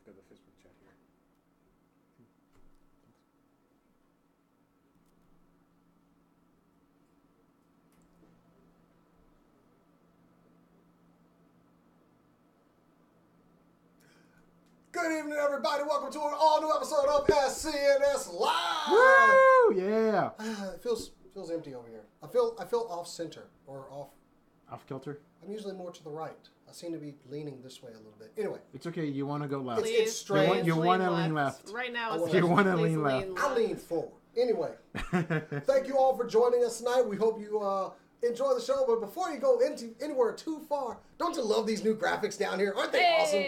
look at the Facebook chat here. Good evening, everybody. Welcome to an all-new episode of SCNS Live. Woo! Yeah. It feels empty over here. I feel off-center or Off kilter. I'm usually more to the right. I seem to be leaning this way a little bit. Anyway, It's okay. You want to go left. it's strange. You want to lean left. Right now, I it's wanna- You want to please lean left. I lean forward. Anyway, thank you all for joining us tonight. We hope you enjoy the show. But before you go anywhere too far, don't you love these new graphics down here? Aren't they awesome?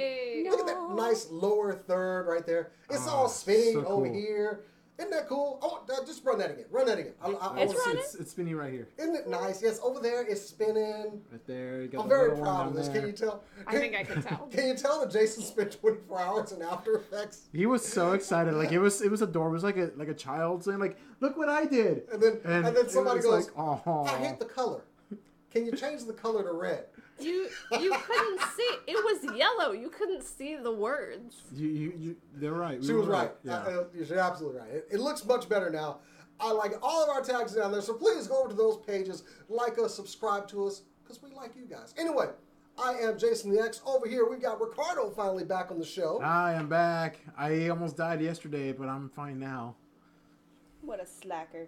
Look at that nice lower third right there. It's all spinning so over cool. here. Isn't that cool? Just run that again. Run that again. I It's wanna see- running? It's spinning right here. Isn't it nice? Yes, over there it's spinning. Right there. You got I'm the very little one proud of down this. there. Can you tell? I think I can tell. Can you tell that Jason spent 24 hours in After Effects? He was so excited. Like it was adorable. It was like a child saying like, "Look what I did." And then somebody it goes, was like, "Oh, I hate the color. Can you change the color to red?" You couldn't see. It was yellow. You couldn't see the words. They're right. She We was were right. Yeah. You're absolutely right. It looks much better now. I like all of our tags down there, so please go over to those pages, like us, subscribe to us, because we like you guys. Anyway, I am Jason the X. Over here, we've got Ricardo finally back on the show. I am back. I almost died yesterday, but I'm fine now. What a slacker.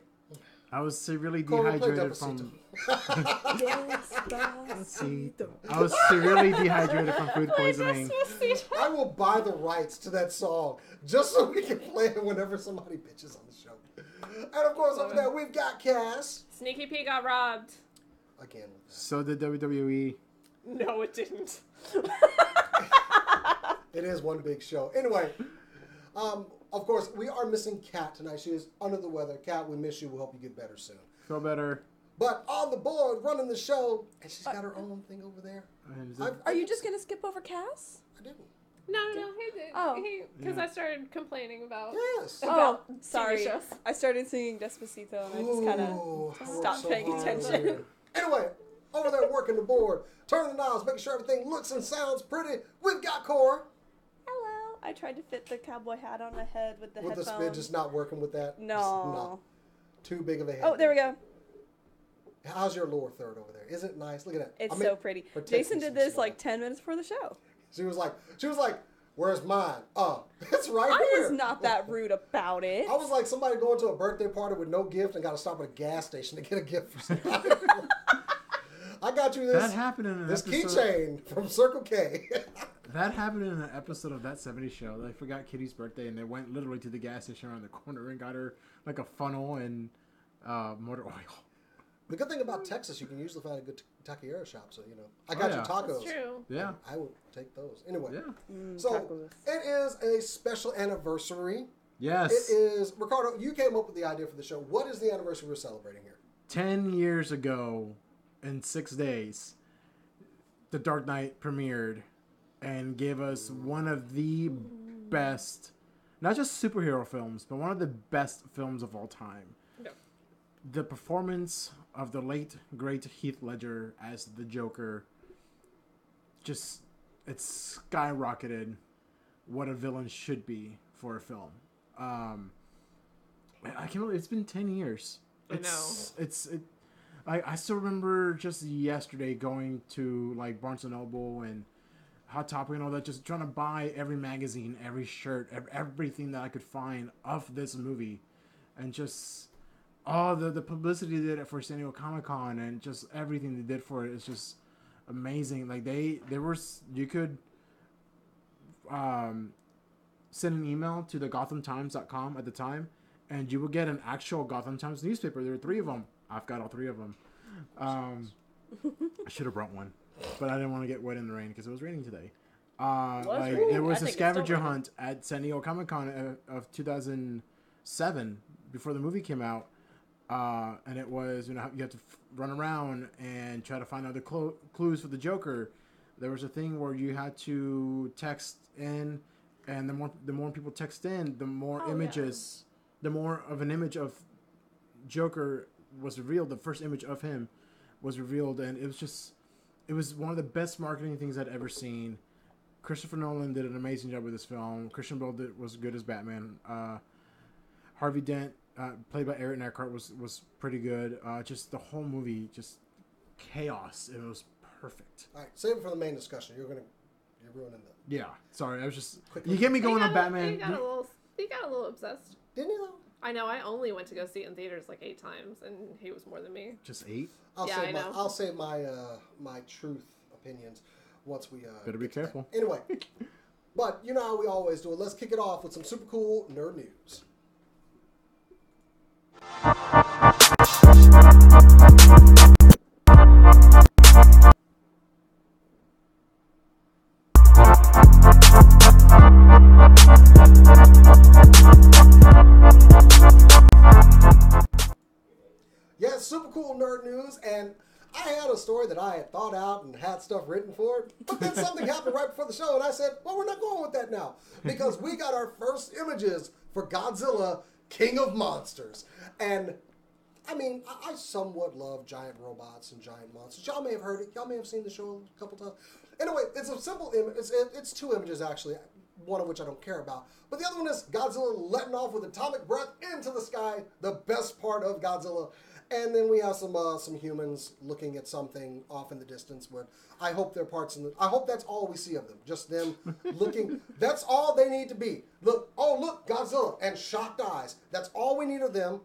I was severely Corey, play dehydrated Despacito. from. I was severely dehydrated from food poisoning. I will buy the rights to that song just so we can play it whenever somebody bitches on the show. And of course, over there, we've got Cass. Sneaky P got robbed. Again. So did WWE. No, it didn't. It is one big show. Anyway, of course, we are missing Kat tonight. She is under the weather. Kat, we miss you. We hope you get better soon. Feel better. But on the board, running the show, and she's got her own thing over there. Are you just going to skip over Cass? I didn't. No, he did. Oh. Because I started complaining about. Yes. Oh, TV sorry. shows. I started singing Despacito and I just kind Ooh, I of worked stopped so paying hard over attention. there. Anyway, over there working the board, turning the knobs, making sure everything looks and sounds pretty. We've got Cora. Hello. I tried to fit the cowboy hat on my head with the With the headphones. spin just not working with that. No. Too big of a head. Oh, there we go. How's your lower third over there? Isn't it nice? Look at that. It's I mean, so pretty. her text Jason is did this small. like 10 minutes before the show. She was like, where's mine? It's right I here. was not that rude about it. I was like somebody going to a birthday party with no gift and got to stop at a gas station to get a gift for somebody. I got you this. That happened in an This episode. keychain from Circle K. That happened in an episode of That 70s Show. They forgot Kitty's birthday, and they went literally to the gas station around the corner and got her like a funnel and motor oil. The good thing about Texas, you can usually find a good taqueria shop. So I got you yeah. tacos. That's true. Yeah. I will take those anyway. Yeah. So Tacos. it is a special anniversary. Yes. It is Ricardo. You came up with the idea for the show. What is the anniversary we're celebrating here? 10 years ago, in 6 days, The Dark Knight premiered and gave us one of the best, not just superhero films, but one of the best films of all time. No. The performance of the late, great Heath Ledger as the Joker, it's skyrocketed what a villain should be for a film. I can't believe it's been 10 years. I still remember just yesterday going to like Barnes & Noble and Hot Topic and all that, just trying to buy every magazine, every shirt, everything that I could find of this movie. And just all the publicity they did for San Diego Comic-Con and just everything they did for it is just amazing. Like you could send an email to the GothamTimes.com at the time, and you would get an actual Gotham Times newspaper. There were 3 of them. I've got all 3 of them. I should have brought one, but I didn't want to get wet in the rain because it was raining today. raining? There was I a think it's scavenger still raining. hunt at San Diego Comic-Con of 2007 before the movie came out. And it was, you have to run around and try to find other clues for the Joker. There was a thing where you had to text in, and the more people text in, the more images, the more of an image of Joker was revealed. The first image of him was revealed, and it was one of the best marketing things I'd ever seen. Christopher Nolan did an amazing job with this film. Christian Bale was good as Batman. Harvey Dent, played by Aaron Eckhart, was pretty good. Just the whole movie, just chaos. It was perfect. All right, save it for the main discussion. You're ruining the. Yeah, sorry. I was just Quickly. you get me going on Batman. He got a little obsessed. Didn't he though? I know. I only went to go see it in theaters like 8 times, and he was more than me. Just 8. I'll say my my truth opinions once we better be careful. Anyway, but you know how we always do it. Let's kick it off with some super cool nerd news. Yeah, super cool nerd news, and I had a story that I had thought out and had stuff written for it, but then something happened right before the show, and I said, well, we're not going with that now, because we got our first images for Godzilla, King of Monsters. And, I mean, I somewhat love giant robots and giant monsters. Y'all may have heard it. Y'all may have seen the show a couple times. Anyway, it's a simple image. It's 2 images, actually, one of which I don't care about. But the other one is Godzilla letting off with atomic breath into the sky, the best part of Godzilla. And then we have some humans looking at something off in the distance. But I hope they're parts in the. I hope that's all we see of them. Just them looking. That's all they need to be. Look, Godzilla and shocked eyes. That's all we need of them,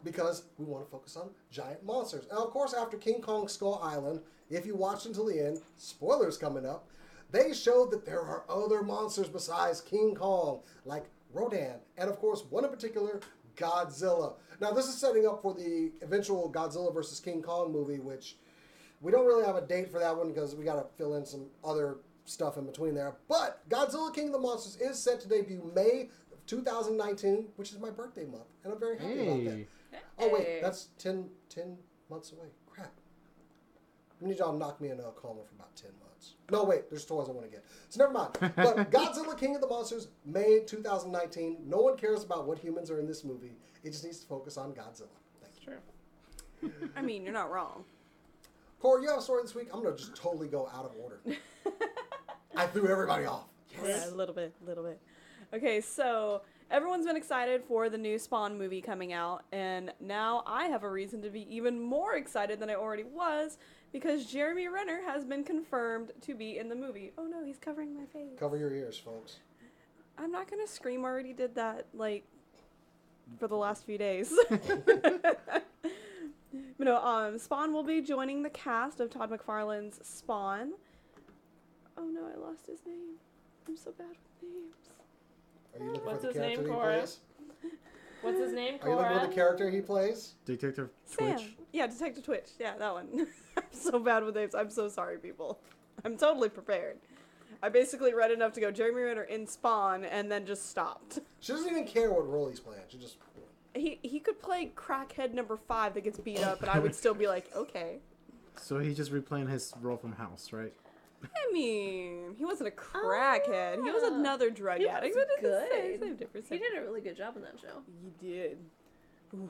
because we want to focus on giant monsters. And of course, after King Kong Skull Island, if you watched until the end, spoilers coming up, they showed that there are other monsters besides King Kong, like Rodan, and of course, one in particular, Godzilla. Now, this is setting up for the eventual Godzilla versus King Kong movie, which we don't really have a date for that one because we got to fill in some other stuff in between there. But Godzilla King of the Monsters is set to debut May of 2019, which is my birthday month, and I'm very happy about that. Oh, wait, that's 10 months away. Crap. I need y'all to knock me into a coma for about 10 months. No, wait, there's toys I want to get. So never mind. But Godzilla King of the Monsters, May 2019. No one cares about what humans are in this movie. It just needs to focus on Godzilla. Thank you. Sure. I mean, you're not wrong. Corey, you have a story this week? I'm going to just totally go out of order. I threw everybody off. Yes. Yeah, a little bit. Okay, so everyone's been excited for the new Spawn movie coming out, and now I have a reason to be even more excited than I already was, because Jeremy Renner has been confirmed to be in the movie. Oh no, he's covering my face. Cover your ears, folks. I'm not gonna scream. I already did that, like, for the last few days. But no, Spawn will be joining the cast of Todd McFarlane's Spawn. Oh no, I lost his name. I'm so bad with names. Are you looking What's for the his name, character he Cora? plays? What's his name, Are you looking Cora? for the character he plays? Detective Sam. Twitch. Yeah, Detective Twitch. Yeah, that one. I'm so bad with names. I'm so sorry, people. I'm totally prepared. I basically read enough to go Jeremy Renner in Spawn and then just stopped. She doesn't even care what role he's playing. She just... He could play crackhead number 5 that gets beat up, and I would still be like, okay. So he's just replaying his role from House, right? I mean, he wasn't a crackhead. He was another drug He addict. was But it's the good. same difference. He did a really good job in that show. He did. Ooh.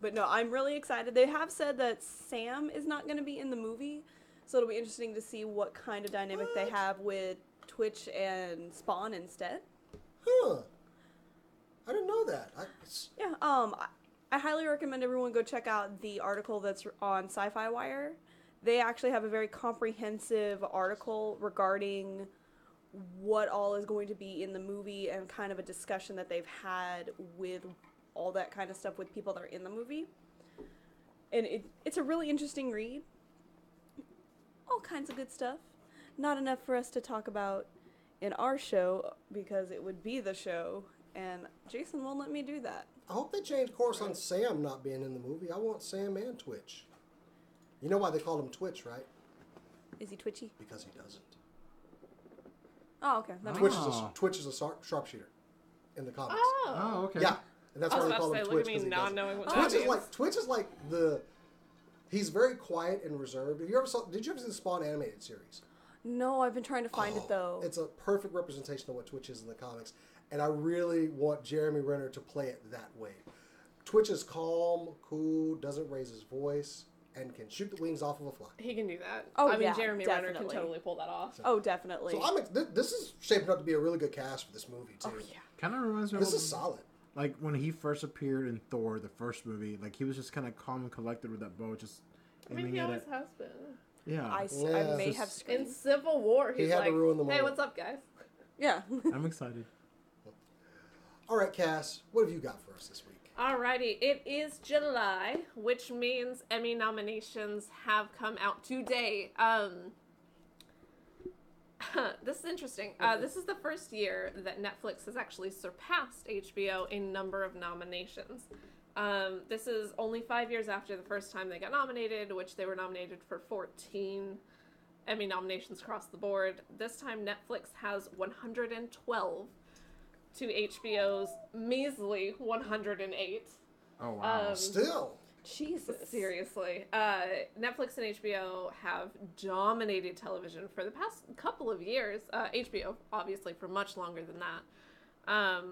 But no, I'm really excited. They have said that Sam is not going to be in the movie, so it'll be interesting to see what kind of dynamic they have with Twitch and Spawn instead. Huh. I didn't know that. Yeah, I highly recommend everyone go check out the article that's on Sci-Fi Wire. They actually have a very comprehensive article regarding what all is going to be in the movie and kind of a discussion that they've had with all that kind of stuff with people that are in the movie. And it's a really interesting read. All kinds of good stuff. Not enough for us to talk about in our show because it would be the show, and Jason won't let me do that. I hope they change course on Sam not being in the movie. I want Sam and Twitch. You know why they call him Twitch, right? Is he twitchy? Because he doesn't. Oh, okay. That Twitch makes is sense. Twitch is a sharpshooter in the comics. Oh, okay. Yeah, and that's I why was they about call to him say, Twitch. look at me 'cause he not doesn't. knowing what Twitch is like the. He's very quiet and reserved. Have you ever did you ever see the Spawn animated series? No, I've been trying to find it though. It's a perfect representation of what Twitch is in the comics, and I really want Jeremy Renner to play it that way. Twitch is calm, cool, doesn't raise his voice, and can shoot the wings off of a fly. He can do that. Oh, I mean, yeah, Jeremy Renner can definitely. totally pull that off. Oh, definitely. So this is shaping up to be a really good cast for this movie too. Oh, yeah. Kind of reminds me This of is solid. like when he first appeared in Thor, the first movie. Like he was just kind of calm and collected with that bow, just I mean, aiming he at always it. has been. Yeah, I Yeah. may Just- have screamed. In Civil War, he's had to like, ruin the hey, moment. what's up, guys? Yeah. I'm excited. All right, Cass, what have you got for us this week? Alrighty, it is July, which means Emmy nominations have come out today. This is interesting. This is the first year that Netflix has actually surpassed HBO in number of nominations. This is only 5 years after the first time they got nominated, which they were nominated for 14 Emmy nominations across the board. This time Netflix has 112 to HBO's measly 108. Oh wow. Still, Jesus. Seriously. Netflix and HBO have dominated television for the past couple of years. HBO, obviously, for much longer than that.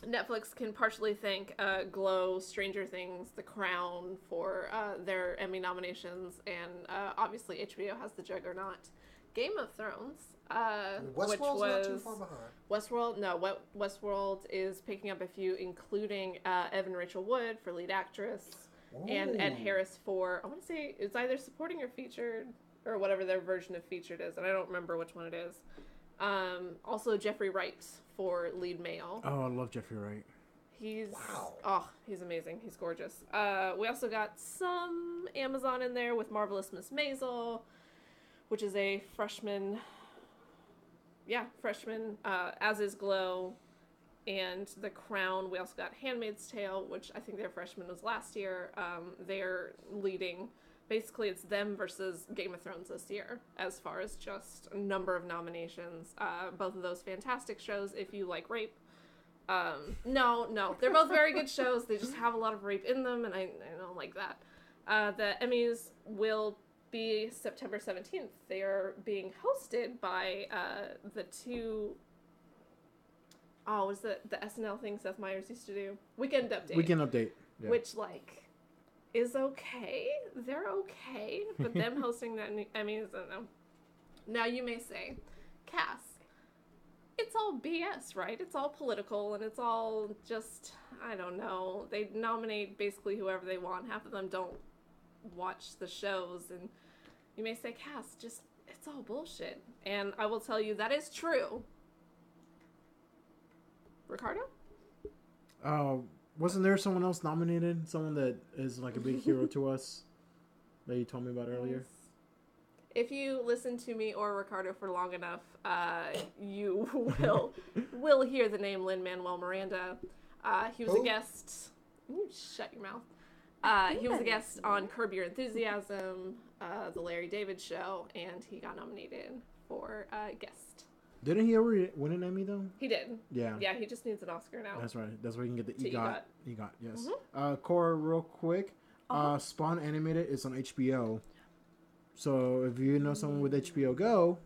Netflix can partially thank Glow, Stranger Things, The Crown for their Emmy nominations, and obviously HBO has the juggernaut Game of Thrones, which Westworld's was not too far behind. Westworld. No, Westworld is picking up a few, including Evan Rachel Wood for lead actress, and Ed Ooh. Harris for, I want to say it's either supporting or featured, or whatever their version of featured is, and I don't remember which one it is. Also Jeffrey Wright for lead male. Oh, I love Jeffrey Wright. He's Wow. he's amazing. He's gorgeous. We also got some Amazon in there with Marvelous Miss Maisel, which is a freshman. Yeah, freshman. As is Glow, and The Crown. We also got Handmaid's Tale, which I think their freshman was last year. They're leading. Basically, it's them versus Game of Thrones this year, as far as just a number of nominations. Both of those fantastic shows. If you like rape. No, they're both very good shows. They just have a lot of rape in them, and I don't like that. The Emmys will be September 17th. They are being hosted by the two... Oh, was the SNL thing Seth Meyers used to do? Weekend Update. Weekend Update. Yeah. Which, like, is okay. They're okay. But them hosting that Emmys, I don't know. Now you may say, Cass, it's all BS, right? It's all political, and it's all just, I don't know. They nominate basically whoever they want. Half of them don't watch the shows, and you may say, Cass, just, it's all bullshit. And I will tell you that is true. Ricardo? Wasn't there someone else nominated? Someone that is like a big hero to us that you told me about earlier? If you listen to me or Ricardo for long enough, you will hear the name Lin-Manuel Miranda. He was a Who? guest. You shut your mouth. He was a guest on Curb Your Enthusiasm, the Larry David Show, and he got nominated for guest. Didn't he ever win an Emmy though? He did. Yeah. Yeah, he just needs an Oscar now. That's right. That's where you can get the To EGOT. EGOT, yes. Cora, real quick. Spawn Animated is on HBO. So if you know someone with HBO Go,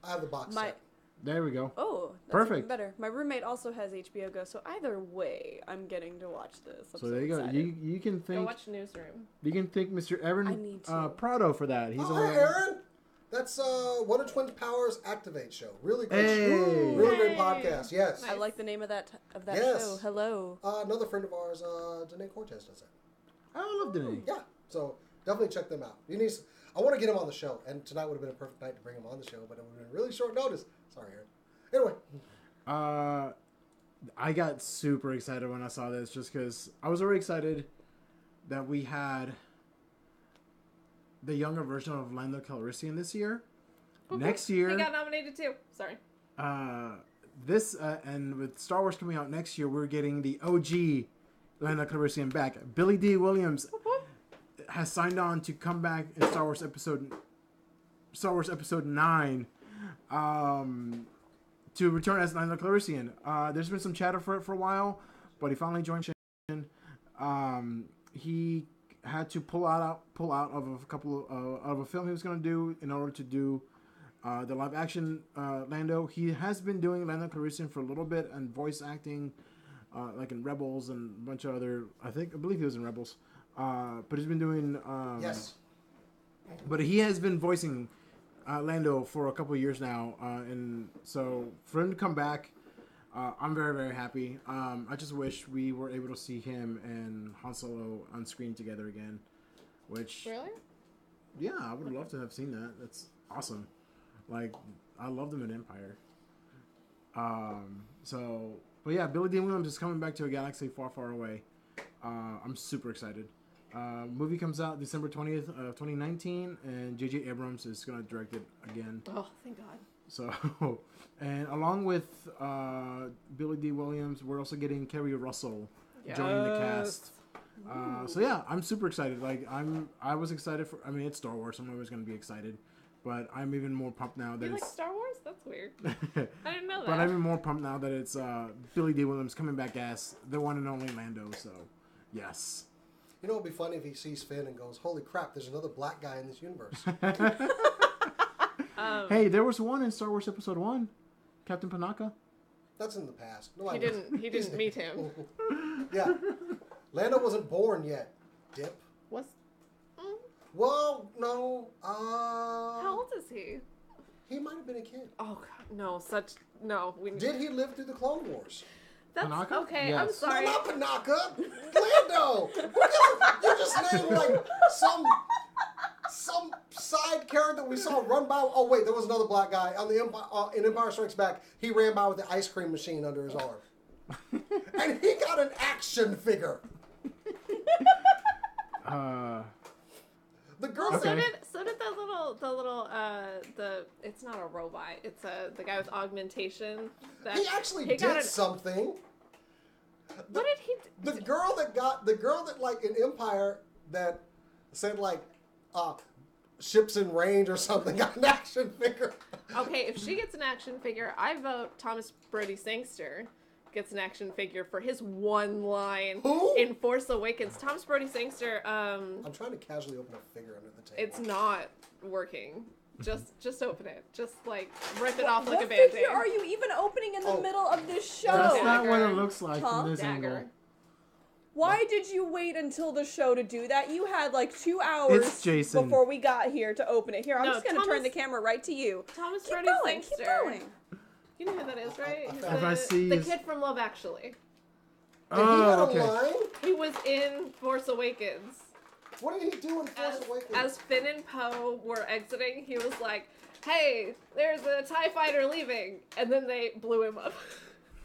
I have the box set. there we go. Oh, that's Perfect. even better. My roommate also has HBO Go, so either way, I'm getting to watch this. I'm So there you go. excited. You can Go thank watch Newsroom. Mr. I Evan need to. Prado for that. He's Oh, the hi, one. Aaron. That's Wonder Twin Powers Activate Show. Really great Hey. show. Really great Hey. podcast. Yes. I like the name of that Yes. show. Hello. Another friend of ours, Danae Cortez, does that. I love Denny. Yeah. So definitely check them out. I want to get him on the show, and tonight would have been a perfect night to bring him on the show, but it would have been really short notice. Sorry, Aaron. Anyway. I got super excited when I saw this just because I was already excited that we had the younger version of Lando Calrissian this year. Next year, He got nominated too. Sorry. and with Star Wars coming out next year, we're getting the OG Lando Calrissian back. Billy D. Williams has signed on to come back in Star Wars Episode 9 to return as Lando Calrissian. There's been some chatter for it for a while, but he finally joined Shin. He had to pull out of a couple of a film he was going to do in order to do the live action Lando. He has been doing Lando Calrissian for a little bit and voice acting, like in Rebels and a bunch of other. I believe he was in Rebels, but he's been doing Yes. But he has been voicing Lando for a couple of years now, and so for him to come back, I'm very, very happy. I just wish we were able to see him and Han Solo on screen together again. Which Really? Yeah, I would love to have seen that. That's awesome. Like, I love them in Empire. But yeah, Billy Dean Williams is coming back to a galaxy far, far away. I'm super excited. Movie comes out December 20th of 2019, and J.J. Abrams is going to direct it again. Oh, thank God. So, and along with Billy D. Williams, we're also getting Kerry Russell joining the cast. So yeah, I'm super excited. Like I was excited for. I mean, it's Star Wars. I'm always going to be excited, but I'm even more pumped now that You it's like Star Wars? That's weird. I didn't know that. But I'm even more pumped now that it's Billy D. Williams coming back as the one and only Lando. So, yes. You know, it'd be funny if he sees Finn and goes, "Holy crap! There's another black guy in this universe." Hey, there was one in Star Wars Episode 1, Captain Panaka. That's in the past. No, He didn't meet him. Yeah, Lando wasn't born yet. Dip. Was Well, no. how old is he? He might have been a kid. Oh God, no! No. Did he live through the Clone Wars? That's Panaka? okay. Yes. I'm sorry. No, not Panaka. Lando. You just named like some side character that we saw run by. Oh wait, there was another black guy on the in Empire Strikes Back. He ran by with the ice cream machine under his arm, and he got an action figure. The girl Okay. So did the it's not a robot. It's the guy with augmentation. He actually did something. What did he? The girl that like in Empire that said like ships in range or something got an action figure. Okay, if she gets an action figure, I vote Thomas Brody Sangster gets an action figure for his one line in Force Awakens. Thomas Brody Sangster. I'm trying to casually open a figure under the table. It's not working. Just open it. Just like rip it off like What a band-aid. figure are you even opening in the middle of this show? That's not what it Dagger. looks like from this Dagger. angle. Why did you wait until the show to do that? You had like 2 hours It's Jason. before we got here to open it. Here, I'm No, just going to turn Thomas- the camera right to you. Thomas Keep Brody going, Sangster. keep going. You know who that is, right? He's If I see the his- kid from Love Actually. And he had a Oh, okay. line? He was in Force Awakens. What did he do in Force Awakens? As Finn and Poe were exiting, he was like, "Hey, there's a TIE fighter leaving," and then they blew him up.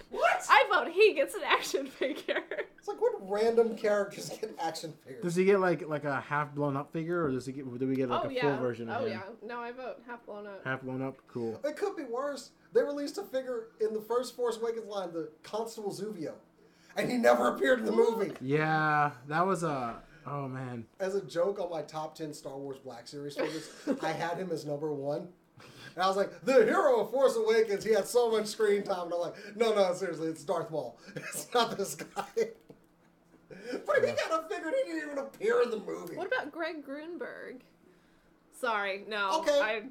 What? I vote he gets an action figure. It's like, what random characters get action figures? Does he get like a half blown up figure, or do we get like Oh a yeah. full version of Oh him? yeah. No, I vote half blown up. Half blown up, cool. It could be worse. They released a figure in the first Force Awakens line, the Constable Zuvio, and he never appeared in the movie. Yeah, that was oh man. As a joke on my top 10 Star Wars Black Series figures, I had him as number 1. And I was like, the hero of Force Awakens, he had so much screen time. And I'm like, no, seriously, it's Darth Maul. It's not this guy. But he got a figure, he didn't even appear in the movie. What about Greg Grunberg? Sorry, no. Okay.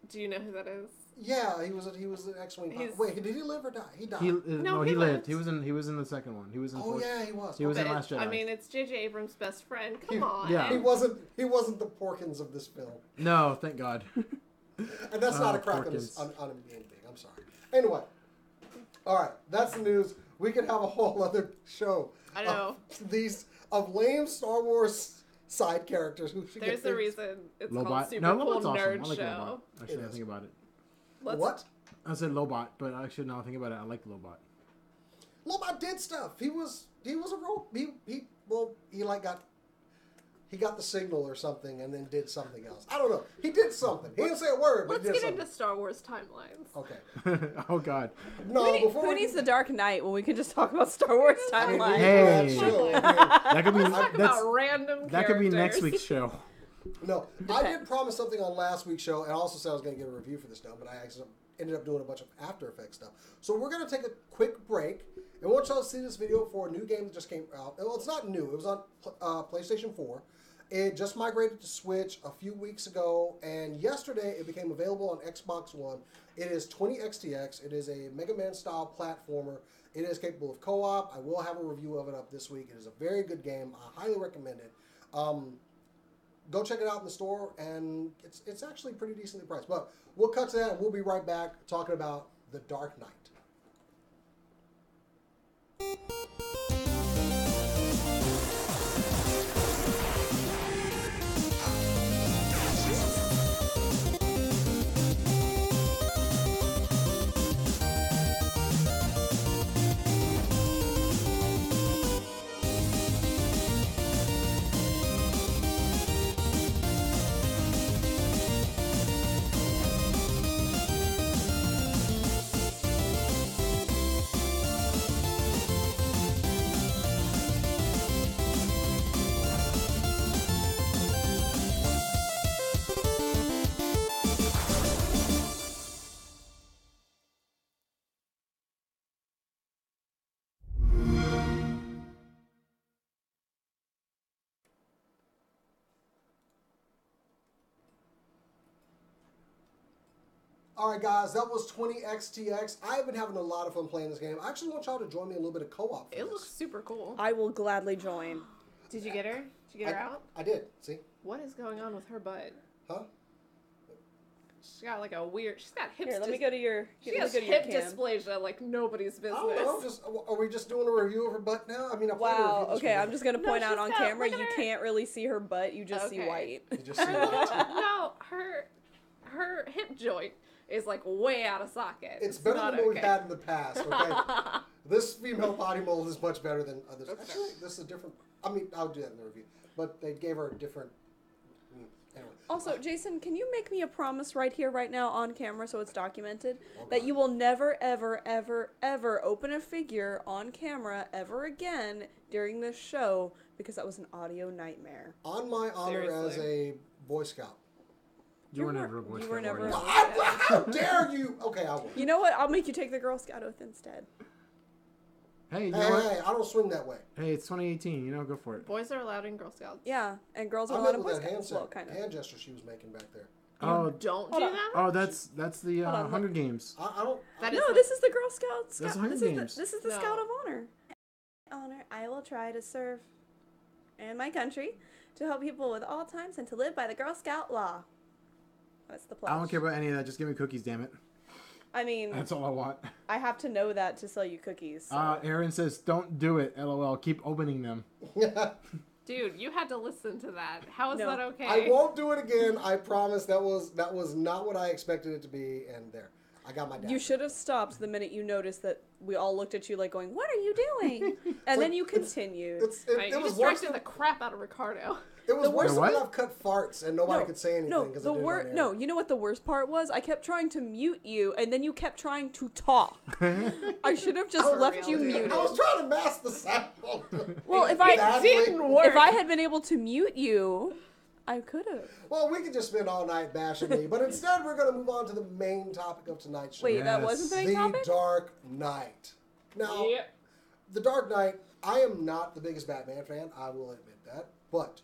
Do you know who that is? Yeah, he was an X-wing pilot. He's- Wait, did he live or die? He died. No, he he lived. lived. He was in the second one. He was in. Oh Force- yeah, he was. He was in But Last Jedi. I mean, it's J.J. Abrams' best friend. Come on. yeah. He wasn't the Porkins of this film. No, thank God. And that's not a crack on Porkins. him being big. I'm sorry. Anyway. All right, that's the news. We could have a whole other show. I know. Of lame Star Wars side characters who should There's get a fixed. reason it's Lobot. called Super No, Cool Lobot's awesome. Nerd I like Show. Lobot. Actually, It I is. think about it. What? I said Lobot, but actually, now I think about it, I like Lobot. Lobot did stuff. He was a role. He got the signal or something and then did something else. I don't know. He did something. He didn't say a word, but Let's he did get something. into Star Wars timelines. Okay. Oh God. No, before Who we needs get- the Dark Knight when we can just talk about Star Wars I mean, timeline? Hey. that's true. That could be. Talk That's, about random that could be next characters. week's show. No, I did promise something on last week's show, and I also said I was going to get a review for this now, but I actually ended up doing a bunch of After Effects stuff. So we're going to take a quick break, and we'll y'all see this video for a new game that just came out. Well, it's not new. It was on PlayStation 4. It just migrated to Switch a few weeks ago, and yesterday it became available on Xbox One. It is 20XTX. It is a Mega Man-style platformer. It is capable of co-op. I will have a review of it up this week. It is a very good game. I highly recommend it. go check it out in the store, and it's actually pretty decently priced. But we'll cut to that, and we'll be right back talking about The Dark Knight. All right, guys, that was 20XTX. I've been having a lot of fun playing this game. I actually want y'all to join me in a little bit of co-op for It this. looks super cool. I will gladly join. Did you get her? Did you get her out? I did. See? What is going on with her butt? Huh? She's got like a weird. She's got hips. Here, let me go to your. She let me has go to your hip cam. dysplasia like nobody's I business. don't know. Are we just doing a review of her butt now? I mean, I played a Wow. review this Okay, week. I'm just gonna No, point out she's on got- camera. look at You her. can't really see her butt. You just see Okay. white. You just see that. No, her hip joint is like way out of socket. It's better not than what we've okay. had in the past, okay? This female body mold is much better than others. Okay. Actually, this is a different... I mean, I'll do that in the review. But they gave her a different... Anyway. Also, Jason, can you make me a promise right here, right now, on camera, so it's documented, Oh, that God. you will never, ever, ever, ever open a figure on camera ever again during this show, because that was an audio nightmare. On my honor as Seriously. a Boy Scout. You were never a Boy You Scout, were never. were a you? Boy Scout. How dare you? Okay, I will. You know what? I'll make you take the Girl Scout oath instead. Hey, you Hey, know what? hey, I don't swing that way. Hey, it's 2018. You know, go for it. Boys are allowed in Girl Scouts. Yeah, and girls are I allowed meant in Boy with that Scouts. Well, kind of. hand gesture she was making back there. Oh, Don't Hold do on. that. oh, that's the Hold on, Hunger Games. I don't... That No, is this is the Girl Scout. That's Scout. Hunger This is Games. this is the No. Scout of Honor. Honor, I will try to serve in my country, to help people with all times, and to live by the Girl Scout law. That's the pledge. I don't care about any of that. Just give me cookies, damn it. I mean, That's all I want. I have to know that to sell you cookies. So. Aaron says, "Don't do it." LOL. Keep opening them. Dude, you had to listen to that. How is No. that okay? I won't do it again. I promise. That was not what I expected it to be. And there, I got my dad. You should have stopped the minute you noticed that we all looked at you like going, "What are you doing?" And then you continued. Right, It you was just worse directed than the crap out of Ricardo. it was worse The than what? when I've cut farts and nobody could say anything No, because the no, you know what the worst part was? I kept trying to mute you, and then you kept trying to talk. I should have just For left you real. muted. I was trying to mask the sound. Well, if I Exactly. Didn't work. if I had been able to mute you, I could have. Well, we could just spend all night bashing me, but instead we're going to move on to the main topic of tonight's show. Wait, that Yes. wasn't the main The topic? Dark Knight. Now, Yeah. The Dark Knight, I am not the biggest Batman fan, I will admit that, but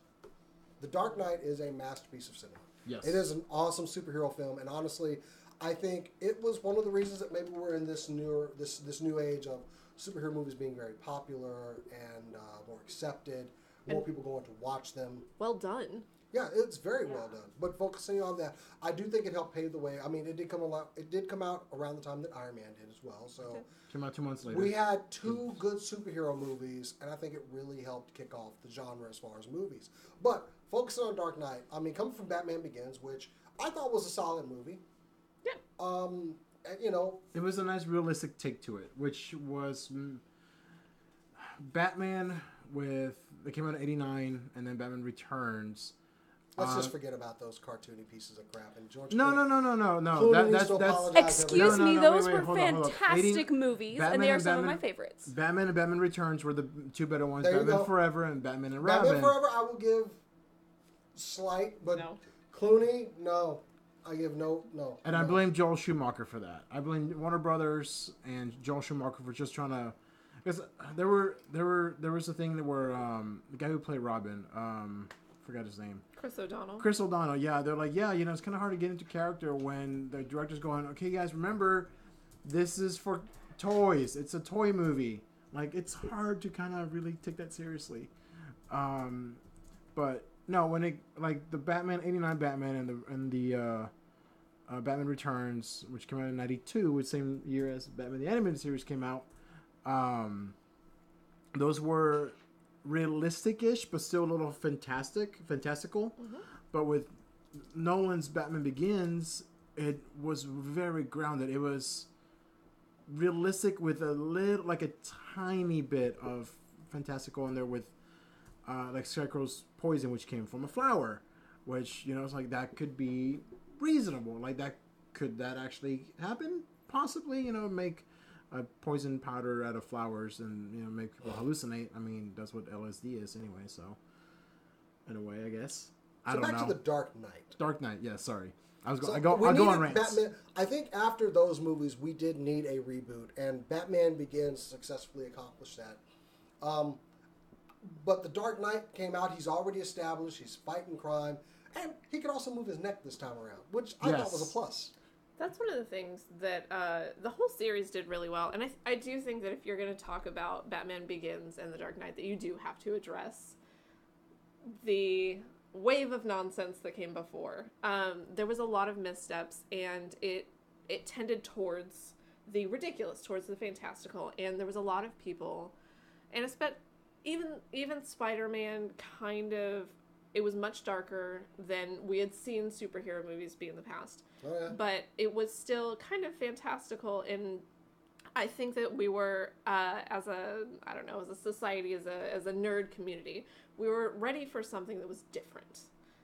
The Dark Knight is a masterpiece of cinema. Yes. It is an awesome superhero film, and honestly, I think it was one of the reasons that maybe we're in this new age of superhero movies being very popular and more accepted, more people going to watch them. Well done. Yeah, it's very well done. But focusing on that, I do think it helped pave the way. I mean, it did come out around the time that Iron Man did as well. So Came out 2 months later. we had two good superhero movies, and I think it really helped kick off the genre as far as movies. But focusing on Dark Knight, I mean, coming from Batman Begins, which I thought was a solid movie. Yeah. And, you know, It was a nice realistic take to it, which was Batman with... They came out in 89, and then Batman Returns. let's just forget about those cartoony pieces of crap. And George No. Clooney needs to apologize. Excuse No, me, no, those wait, were hold on. fantastic movies, and Batman they are and some of my Batman- favorites. Batman and Batman Returns were the two better ones. There you Batman go. Forever and Batman and Robin. Batman Forever, I will give slight, but No. Clooney, no. I give no. And I blame Joel Schumacher for that. I blame Warner Brothers and Joel Schumacher for just trying to, because there was a thing that where the guy who played Robin, forgot his name, Chris O'Donnell. Chris O'Donnell. Yeah, they're like, yeah, it's kind of hard to get into character when the director's going, okay, guys, remember, this is for toys. It's a toy movie. Like, it's hard to kind of really take that seriously. But No, when it like the Batman '89 Batman and the Batman Returns, which came out in '92, which same year as Batman the Animated Series came out. Those were realistic-ish, but still a little fantastical. Mm-hmm. But with Nolan's Batman Begins, it was very grounded. It was realistic with a tiny bit of fantastical in there with like Scarecrow's poison, which came from a flower, which, you know, it's like that could be reasonable. Like could that actually happen? Possibly, you know, make a poison powder out of flowers and, you know, make people hallucinate. I mean, that's what LSD is anyway. So, in a way, I guess. I don't know. So back to the Dark Knight. Dark Knight, yeah. Sorry, I So go on rants. Batman, I think after those movies, we did need a reboot, and Batman Begins successfully accomplished that. But the Dark Knight came out. He's already established. He's fighting crime, and he could also move his neck this time around, which I thought was a plus. That's one of the things that the whole series did really well. And I do think that if you're going to talk about Batman Begins and The Dark Knight, that you do have to address the wave of nonsense that came before. There was a lot of missteps, and it tended towards the ridiculous, towards the fantastical. And there was a lot of people, and even Spider-Man kind of, it was much darker than we had seen superhero movies be in the past. Oh, yeah. But it was still kind of fantastical, and I think that we were, as a society, as a nerd community, we were ready for something that was different.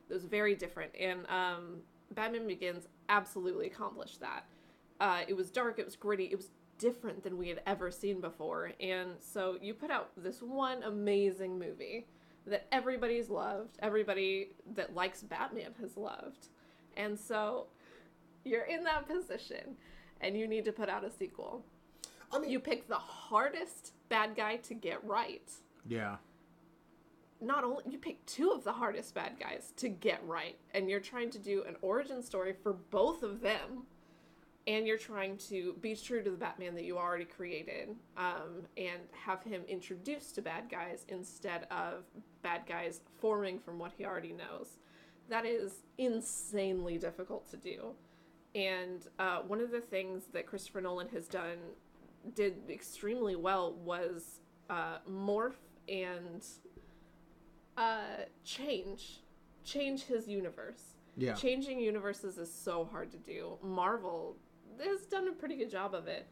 That was very different, and Batman Begins absolutely accomplished that. It was dark, it was gritty, it was different than we had ever seen before, and so you put out this one amazing movie that everybody's loved, everybody that likes Batman has loved, and so you're in that position, and you need to put out a sequel. I mean, you pick the hardest bad guy to get right. Yeah. Not only, you pick two of the hardest bad guys to get right, and you're trying to do an origin story for both of them, and you're trying to be true to the Batman that you already created, and have him introduced to bad guys instead of bad guys forming from what he already knows. That is insanely difficult to do. And one of the things that Christopher Nolan did extremely well was morph and change his universe. Yeah. Changing universes is so hard to do. Marvel has done a pretty good job of it,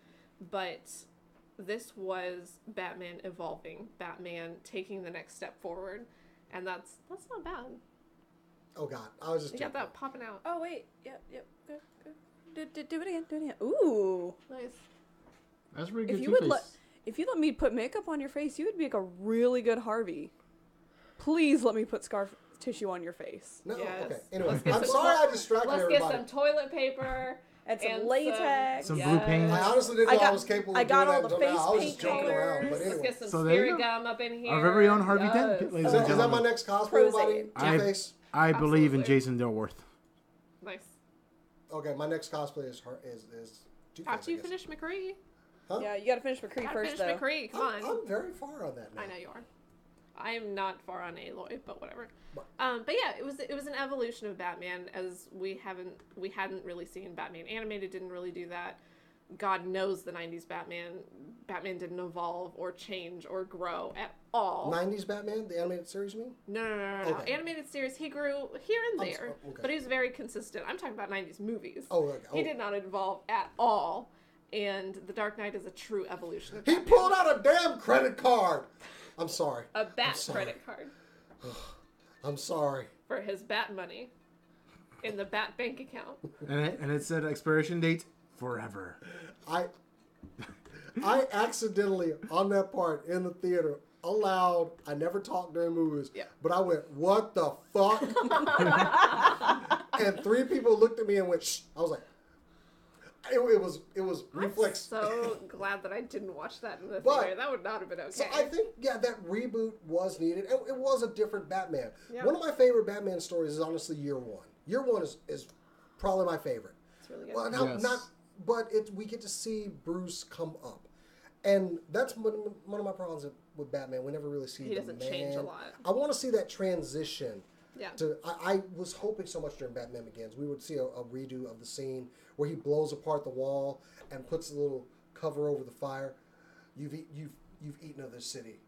but this was Batman evolving, Batman taking the next step forward, and that's not bad. Oh God, I was just. You got that popping out. Oh wait, yep, good. Do it again. Ooh, Nice. That's really good. If you let me put makeup on your face, you would make a really good Harvey. Please let me put scar tissue on your face. No, Yes. okay. Anyway, Let's I'm sorry I distracted Let's everybody. get some toilet paper. And some latex. Some blue paint. I honestly didn't know I was capable of doing that until now. I was just paint joking around. But colors. Let's anyway. get some So there you spirit go. gum up in here. Our very own Harvey Dent, ladies Is and that my gentlemen. next cosplay, Prosade. buddy? Two-Face? I believe in Absolutely. Jason Dilworth. Nice. Okay, my next cosplay is Two-Face. After you I guess. finish McCree. Huh? Yeah, you gotta finish McCree Gotta first, finish though. McCree. Come on. I'm very far on that now. I know you are. I am not far on Aloy, but whatever. But- But yeah, it was an evolution of Batman, as we hadn't really seen. Batman animated didn't really do that. God knows the 90s Batman Batman didn't evolve or change or grow at all. 90s Batman, the animated series, you mean? No. Okay. Animated series, he grew here and I'm there, sorry, okay. but he was very consistent. I'm talking about 90s movies. Oh, okay. He did not evolve at all, and The Dark Knight is a true evolution of He Batman. pulled out a damn credit card. I'm sorry. A bat sorry. credit card I'm sorry. for his bat money in the bat bank account. And it said expiration date forever. I accidentally, on that part in the theater, aloud, I never talked during movies, Yeah. but I went, what the fuck? And 3 people looked at me and went, shh. I was like, it was reflex. I'm so glad that I didn't watch that in the But- theater. That would not have been okay. So I think, yeah, that reboot was needed. And it was a different Batman. Yeah. One of my favorite Batman stories is honestly Year One. Year One is probably my favorite. It's really good. Well, but we get to see Bruce come up. And that's one of my problems with Batman. We never really see He the doesn't man. change a lot. I want to see that transition Yeah. I was hoping so much during Batman Begins we would see a redo of the scene where he blows apart the wall and puts a little cover over the fire. You've eaten of this city.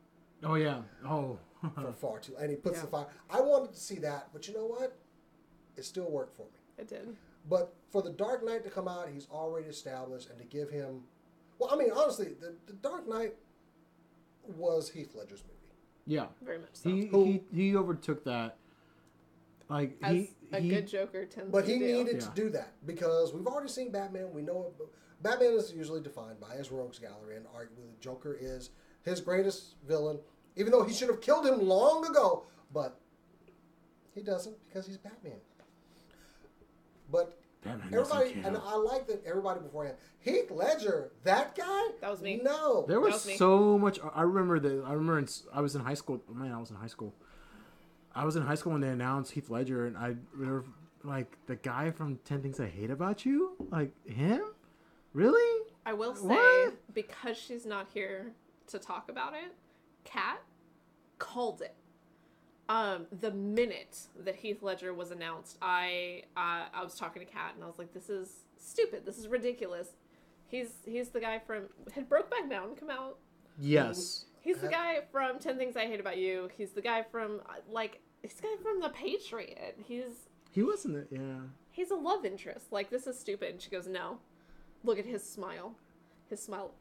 Oh yeah. Oh. For far too, and he puts the fire. I wanted to see that, but you know what? It still worked for me. It did. But for the Dark Knight to come out, he's already established, and to give him, well, I mean, honestly, the Dark Knight was Heath Ledger's movie. Yeah. Very much so. He overtook that. Like As a good Joker tends But to he do. needed to do that because we've already seen Batman. We know it. Batman is usually defined by his rogues gallery, and arguably the Joker is his greatest villain. Even though he should have killed him long ago, but he doesn't because he's Batman. But Batman everybody, and I like that everybody beforehand. Heath Ledger, that guy. That was me. No, There was me. so much. I remember that. I was in high school. Man, I was in high school. I was in high school when they announced Heath Ledger, and I remember, like, the guy from 10 Things I Hate About You, like him. Really? I will say, What? because she's not here to talk about it, Kat called it. The minute that Heath Ledger was announced, I was talking to Kat and I was like, "This is stupid. This is ridiculous." He's the guy from had Brokeback Mountain come out. Yes. He's the guy from 10 Things I Hate About You. He's the guy from he's the guy from The Patriot. He wasn't it. Yeah. He's a love interest. Like, this is stupid. And she goes, "No, look at his smile. His smile,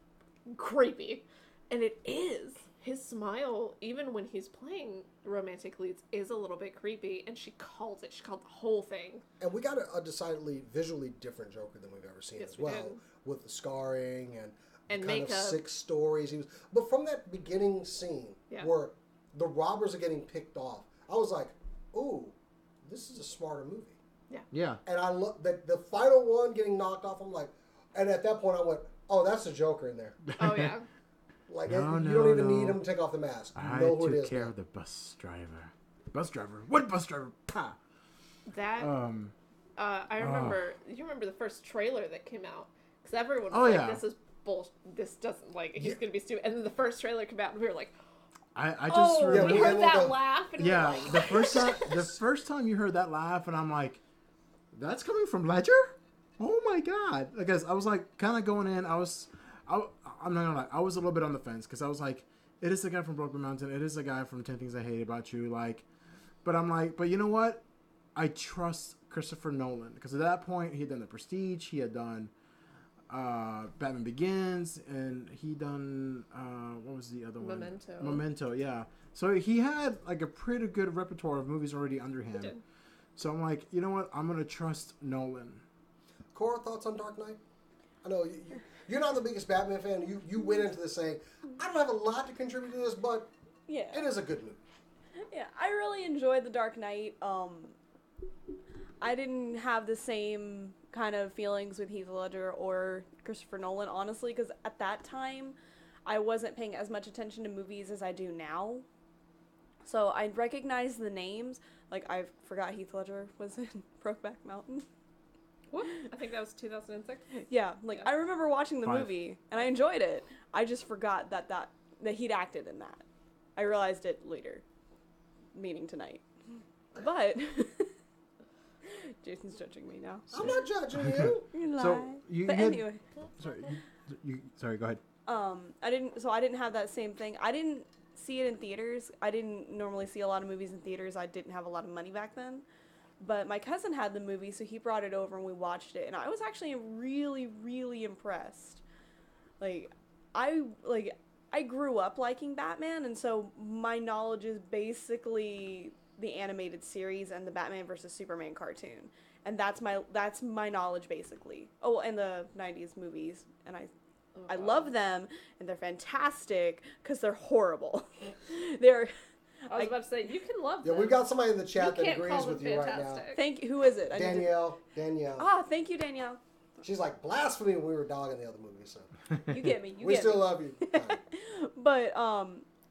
creepy." And it is. His smile, even when he's playing romantic leads, is a little bit creepy. And she called it. She called the whole thing. And we got a decidedly visually different Joker than we've ever seen Yes, as we well, did. with the scarring and kind makeup. of sick stories. But from that beginning scene where the robbers are getting picked off, I was like, "Ooh, this is a smarter movie." Yeah. And I look the final one getting knocked off. I'm like, and at that point I went, "Oh, that's the Joker in there." Oh, yeah. Like No, you no, don't even no. need him to take off the mask. You I know who it took is. care now. of the bus driver. Bus driver? What bus driver? Pa. That, I remember, you remember the first trailer that came out? Because everyone was like, "This is bullshit. This doesn't, like, he's going to be stupid." And then the first trailer came out and we were like, I just "Oh," remember. we heard that go- laugh. And Yeah, we were like, the first time you heard that laugh, and I'm like, "That's coming from Ledger? Oh my god!" Because I was like, kind of going in. I'm not gonna lie, I was a little bit on the fence because I was like, "It is the guy from Brokeback Mountain. It is the guy from 10 Things I Hate About You." Like, but I'm like, but you know what? I trust Christopher Nolan because at that point he had done The Prestige, he had done Batman Begins, and he done what was the other one? Memento, yeah. So he had like a pretty good repertoire of movies already under him. did. So I'm like, you know what? I'm gonna trust Nolan. Cora, thoughts on Dark Knight? I know you're not the biggest Batman fan. You went into this saying, "I don't have a lot to contribute to this, but Yeah. it is a good movie." Yeah, I really enjoyed The Dark Knight. I didn't have the same kind of feelings with Heath Ledger or Christopher Nolan, honestly, because at that time, I wasn't paying as much attention to movies as I do now. So I recognized the names. Like, I forgot Heath Ledger was in Brokeback Mountain. what? I think that was 2006. Yeah, like, I remember watching the 5. movie, and I enjoyed it. I just forgot that he'd acted in that. I realized it later, meaning tonight. But Jason's judging me now. I'm not judging you. You lie. So you But had, anyway, sorry, go ahead. I didn't have that same thing. I didn't see it in theaters. I didn't normally see a lot of movies in theaters. I didn't have a lot of money back then. But my cousin had the movie, so he brought it over and we watched it, and I was actually really, really impressed. I grew up liking Batman, and so my knowledge is basically the animated series and the Batman vs Superman cartoon, and that's my knowledge basically. Oh, and the '90s movies, and I love them, and they're fantastic because they're horrible. I was about to say, you can love Yeah, them. we've got somebody in the You chat that can't agrees call them with you right now. fantastic. Thank you. Who is it? I need to- Danielle. Thank you, Danielle. She's like blasphemy when we were dogging the other movie, so You get me. we still love you. But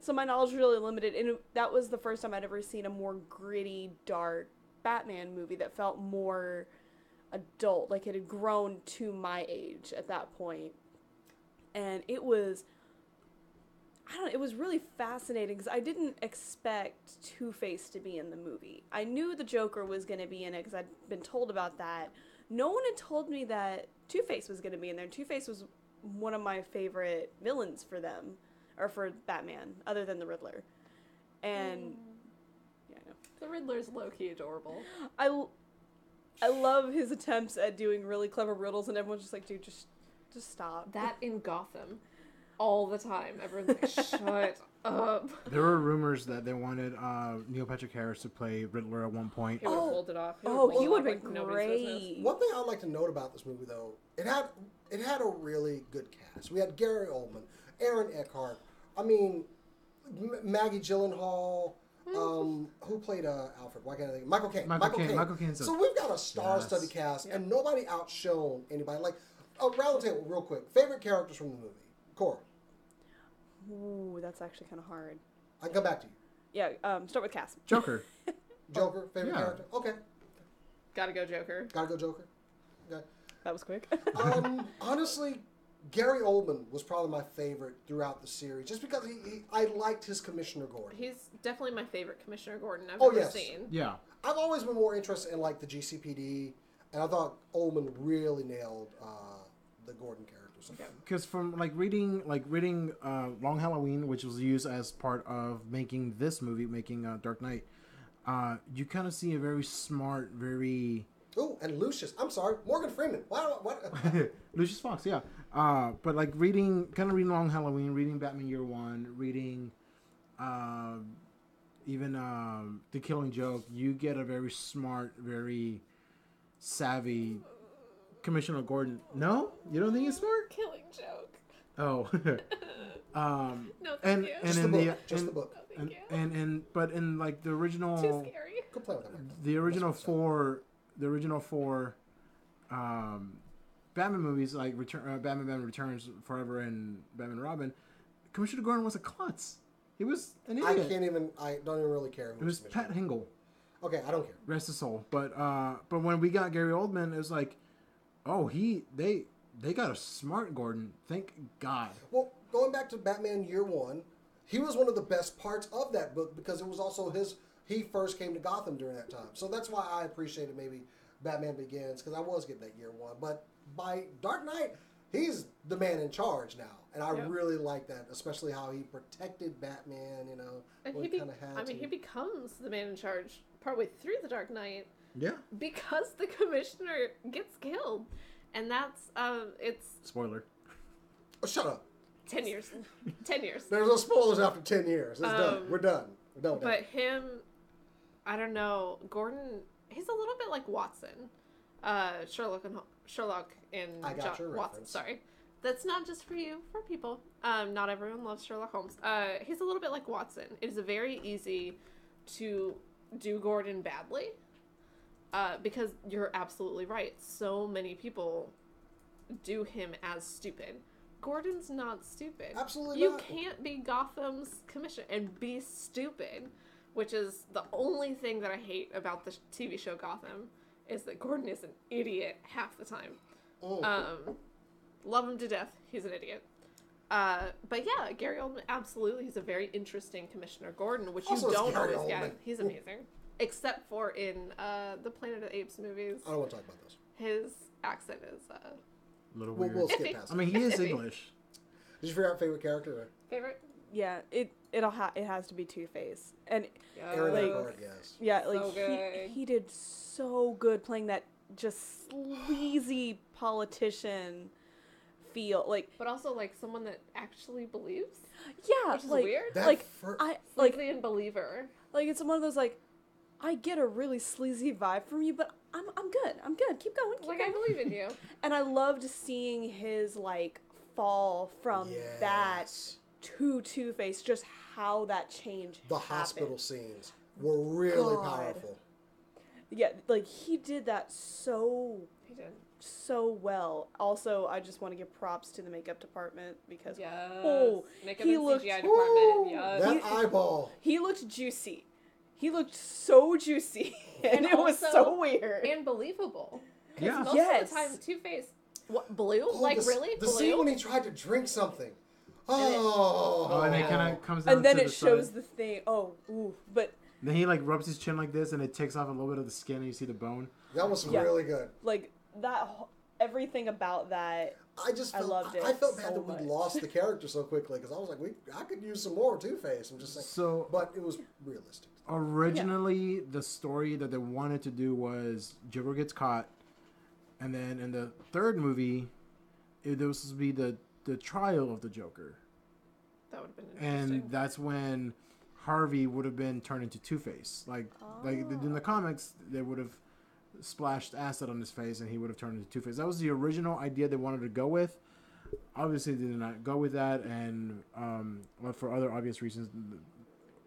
so my knowledge was really limited, and that was the first time I'd ever seen a more gritty, dark Batman movie that felt more adult, like it had grown to my age at that point. And it was I don't know, it was really fascinating because I didn't expect Two-Face to be in the movie. I knew the Joker was going to be in it because I'd been told about that. No one had told me that Two-Face was going to be in there. Two-Face was one of my favorite villains for them, or for Batman, other than the Riddler. And, yeah, I know. The Riddler's low-key adorable. I love his attempts at doing really clever riddles, and everyone's just like, dude, just stop. That in Gotham. All the time. Everyone's like, shut up. There were rumors that they wanted Neil Patrick Harris to play Riddler at one point. He would have pulled it off. He would have like been nobody's business. great. One thing I'd like to note about this movie, though, it had a really good cast. We had Gary Oldman, Aaron Eckhart, I mean, Maggie Gyllenhaal, who played Alfred? Why can't I think? Michael Caine. Michael Caine. So we've got a star-studded cast, and nobody outshone anybody. Like, around the table, real quick. Favorite characters from the movie? Cora. Ooh, that's actually kind of hard. I can come back to you. Yeah, start with Cass. Joker. Joker, favorite character? Okay. Gotta go Joker. Gotta go Joker. Okay. That was quick. Honestly, Gary Oldman was probably my favorite throughout the series, just because I liked his Commissioner Gordon. He's definitely my favorite Commissioner Gordon I've ever seen. Yeah. I've always been more interested in like the GCPD, and I thought Oldman really nailed the Gordon character. Because from reading Long Halloween, which was used as part of making this movie, making Dark Knight, you kind of see a very smart, very... Oh, and Lucius. I'm sorry, Morgan Freeman. What? Lucius Fox, yeah. But reading Long Halloween, reading Batman Year One, reading even The Killing Joke, you get a very smart, very savvy Commissioner Gordon. No, you don't think he's smart? Killing Joke. Oh. No, thank you. Just the book. Just the book. No, thank you. But in the original, Too scary. Go play with that. the original four Batman movies, like Batman Returns, Forever, and Batman Robin, Commissioner Gordon was a klutz. He was an idiot. I don't even really care. It was Pat Hingle. Okay, I don't care. Rest his soul. But when we got Gary Oldman, it was like, oh, they got a smart Gordon. Thank God. Well, going back to Batman Year One, he was one of the best parts of that book because it was also he first came to Gotham during that time. So that's why I appreciated maybe Batman Begins, because I was getting that Year One. But by Dark Knight, he's the man in charge now. And I really like that, especially how he protected Batman, And he kind of had he becomes the man in charge partway through the Dark Knight. Yeah. Because the commissioner gets killed. And that's, it's... Spoiler. Oh, shut up. 10 years. 10 years. There's no spoilers after 10 years. It's done. We're done. We're done with But that. him, I don't know, Gordon, he's a little bit like Watson. Sherlock and I got your Watson. reference. Sorry. That's not just for you, for people. Not everyone loves Sherlock Holmes. He's a little bit like Watson. It is very easy to do Gordon badly. Because you're absolutely right. So many people do him as stupid. Gordon's not stupid. Absolutely You not. can't be Gotham's commissioner and be stupid, which is the only thing that I hate about the TV show Gotham, is that Gordon is an idiot half the time. Love him to death. He's an idiot. But yeah, Gary Oldman, absolutely. He's a very interesting Commissioner Gordon, which Also, you it's don't Gary always Oldman. get. He's amazing. Except for in the Planet of the Apes movies. I don't want to talk about those. His accent is A little We'll weird. skip past I mean, he is Iffy. English. Did you figure out favorite character? favorite. Yeah, it has to be Two-Face. And Aaron Like- Eckhart, yes. yeah, So good. he did so good playing that just sleazy politician feel. Like, But also like someone that actually believes. yeah, Which is like weird. That like fir- I Sleazy and believer. like it's one of those like, I get a really sleazy vibe from you, but I'm good. I'm good. Keep going. Keep Like, going. I believe in you. And I loved seeing his like fall from that Yes. to Two-Face, just how that change The happened. hospital scenes were really God. powerful. Yeah, like he did that so He did. well. Also, I just want to give props to the makeup department because Yes. oh, Makeup he and looked CGI department. Yes. That eyeball. he looked juicy. He looked so juicy, and it was also- so weird. And believable. 'Cause Yeah. Most Yes. of the time, Two-Face, what, blue? Oh, like, the, really? The blue? scene when he tried to drink something. Oh, and it kind of comes down And then to it the shows side. the thing. Oh, ooh, but Then he like rubs his chin like this, and it takes off a little bit of the skin, and you see the bone. that was Yeah. really good. like that, everything about that. I just I felt, loved it I felt bad so that much. we lost the character so quickly because I was like, I could use some more Two-Face. I'm just saying. So But it was realistic. originally, the story that they wanted to do was Joker gets caught, and then in the third movie, there was supposed to be the trial of the Joker, That would have been interesting. and that's when Harvey would have been turned into Two-Face. Like in the comics, they would have splashed acid on his face, and he would have turned into Two-Face. That was the original idea they wanted to go with. Obviously, they did not go with that, and well, for other obvious reasons,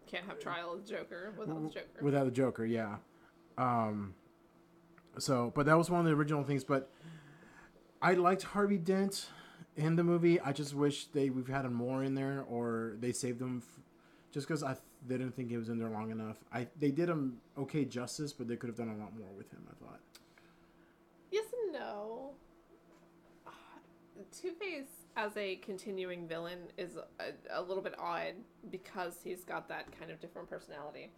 Can't have trial of the Joker without the Joker. without the Joker, yeah. So, but that was one of the original things. But I liked Harvey Dent in the movie. I just wish we've had him more in there, or they saved him, just because they didn't think he was in there long enough. They did him okay justice, but they could have done a lot more with him, I thought. Yes and no. Two-Face as a continuing villain is a little bit odd because he's got that kind of different personality.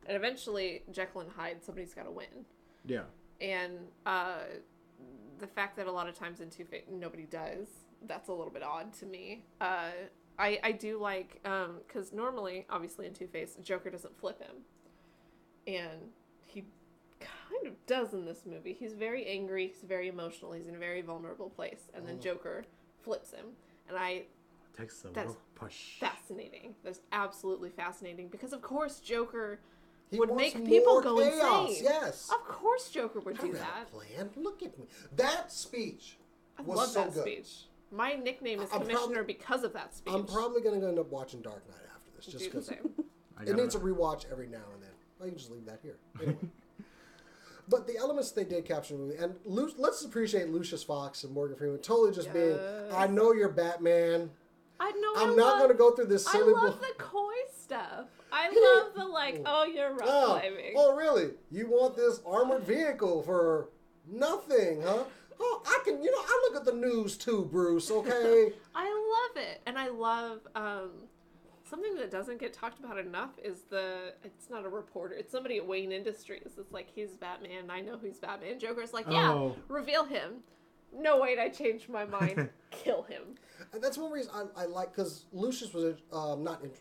And eventually, Jekyll and Hyde, somebody's got to win. Yeah. And the fact that a lot of times in Two-Face, nobody does, that's a little bit odd to me. I do like, because normally, obviously in Two-Face, Joker doesn't flip him. And he kind of does in this movie. He's very angry, he's very emotional, he's in a very vulnerable place. And then Joker flips him. And Takes a that's little push. fascinating. That's absolutely fascinating. Because of course Joker He would wants make people more go chaos, insane. Yes. Of course Joker would I do got that. a plan. Look at me. That speech I was love so that good. speech. My nickname is I'm Commissioner because of that speech. I'm probably going to end up watching Dark Knight after this, just Do the because same. it needs a rewatch every now and then. I can just leave that here. Anyway. But the elements they did capture in the movie, and let's appreciate Lucius Fox and Morgan Freeman totally just being, I know you're Batman. I'm not going to go through this silly I love the coy stuff. I love the you're rock Oh, climbing. oh, really? You want this armored vehicle for nothing, huh? Oh, I look at the news too, Bruce, okay? I love it. And I love something that doesn't get talked about enough is it's not a reporter, it's somebody at Wayne Industries. It's like, he's Batman, I know who's Batman. Joker's like, yeah, reveal him. No, wait, I changed my mind. Kill him. And that's one reason I like, because Lucius was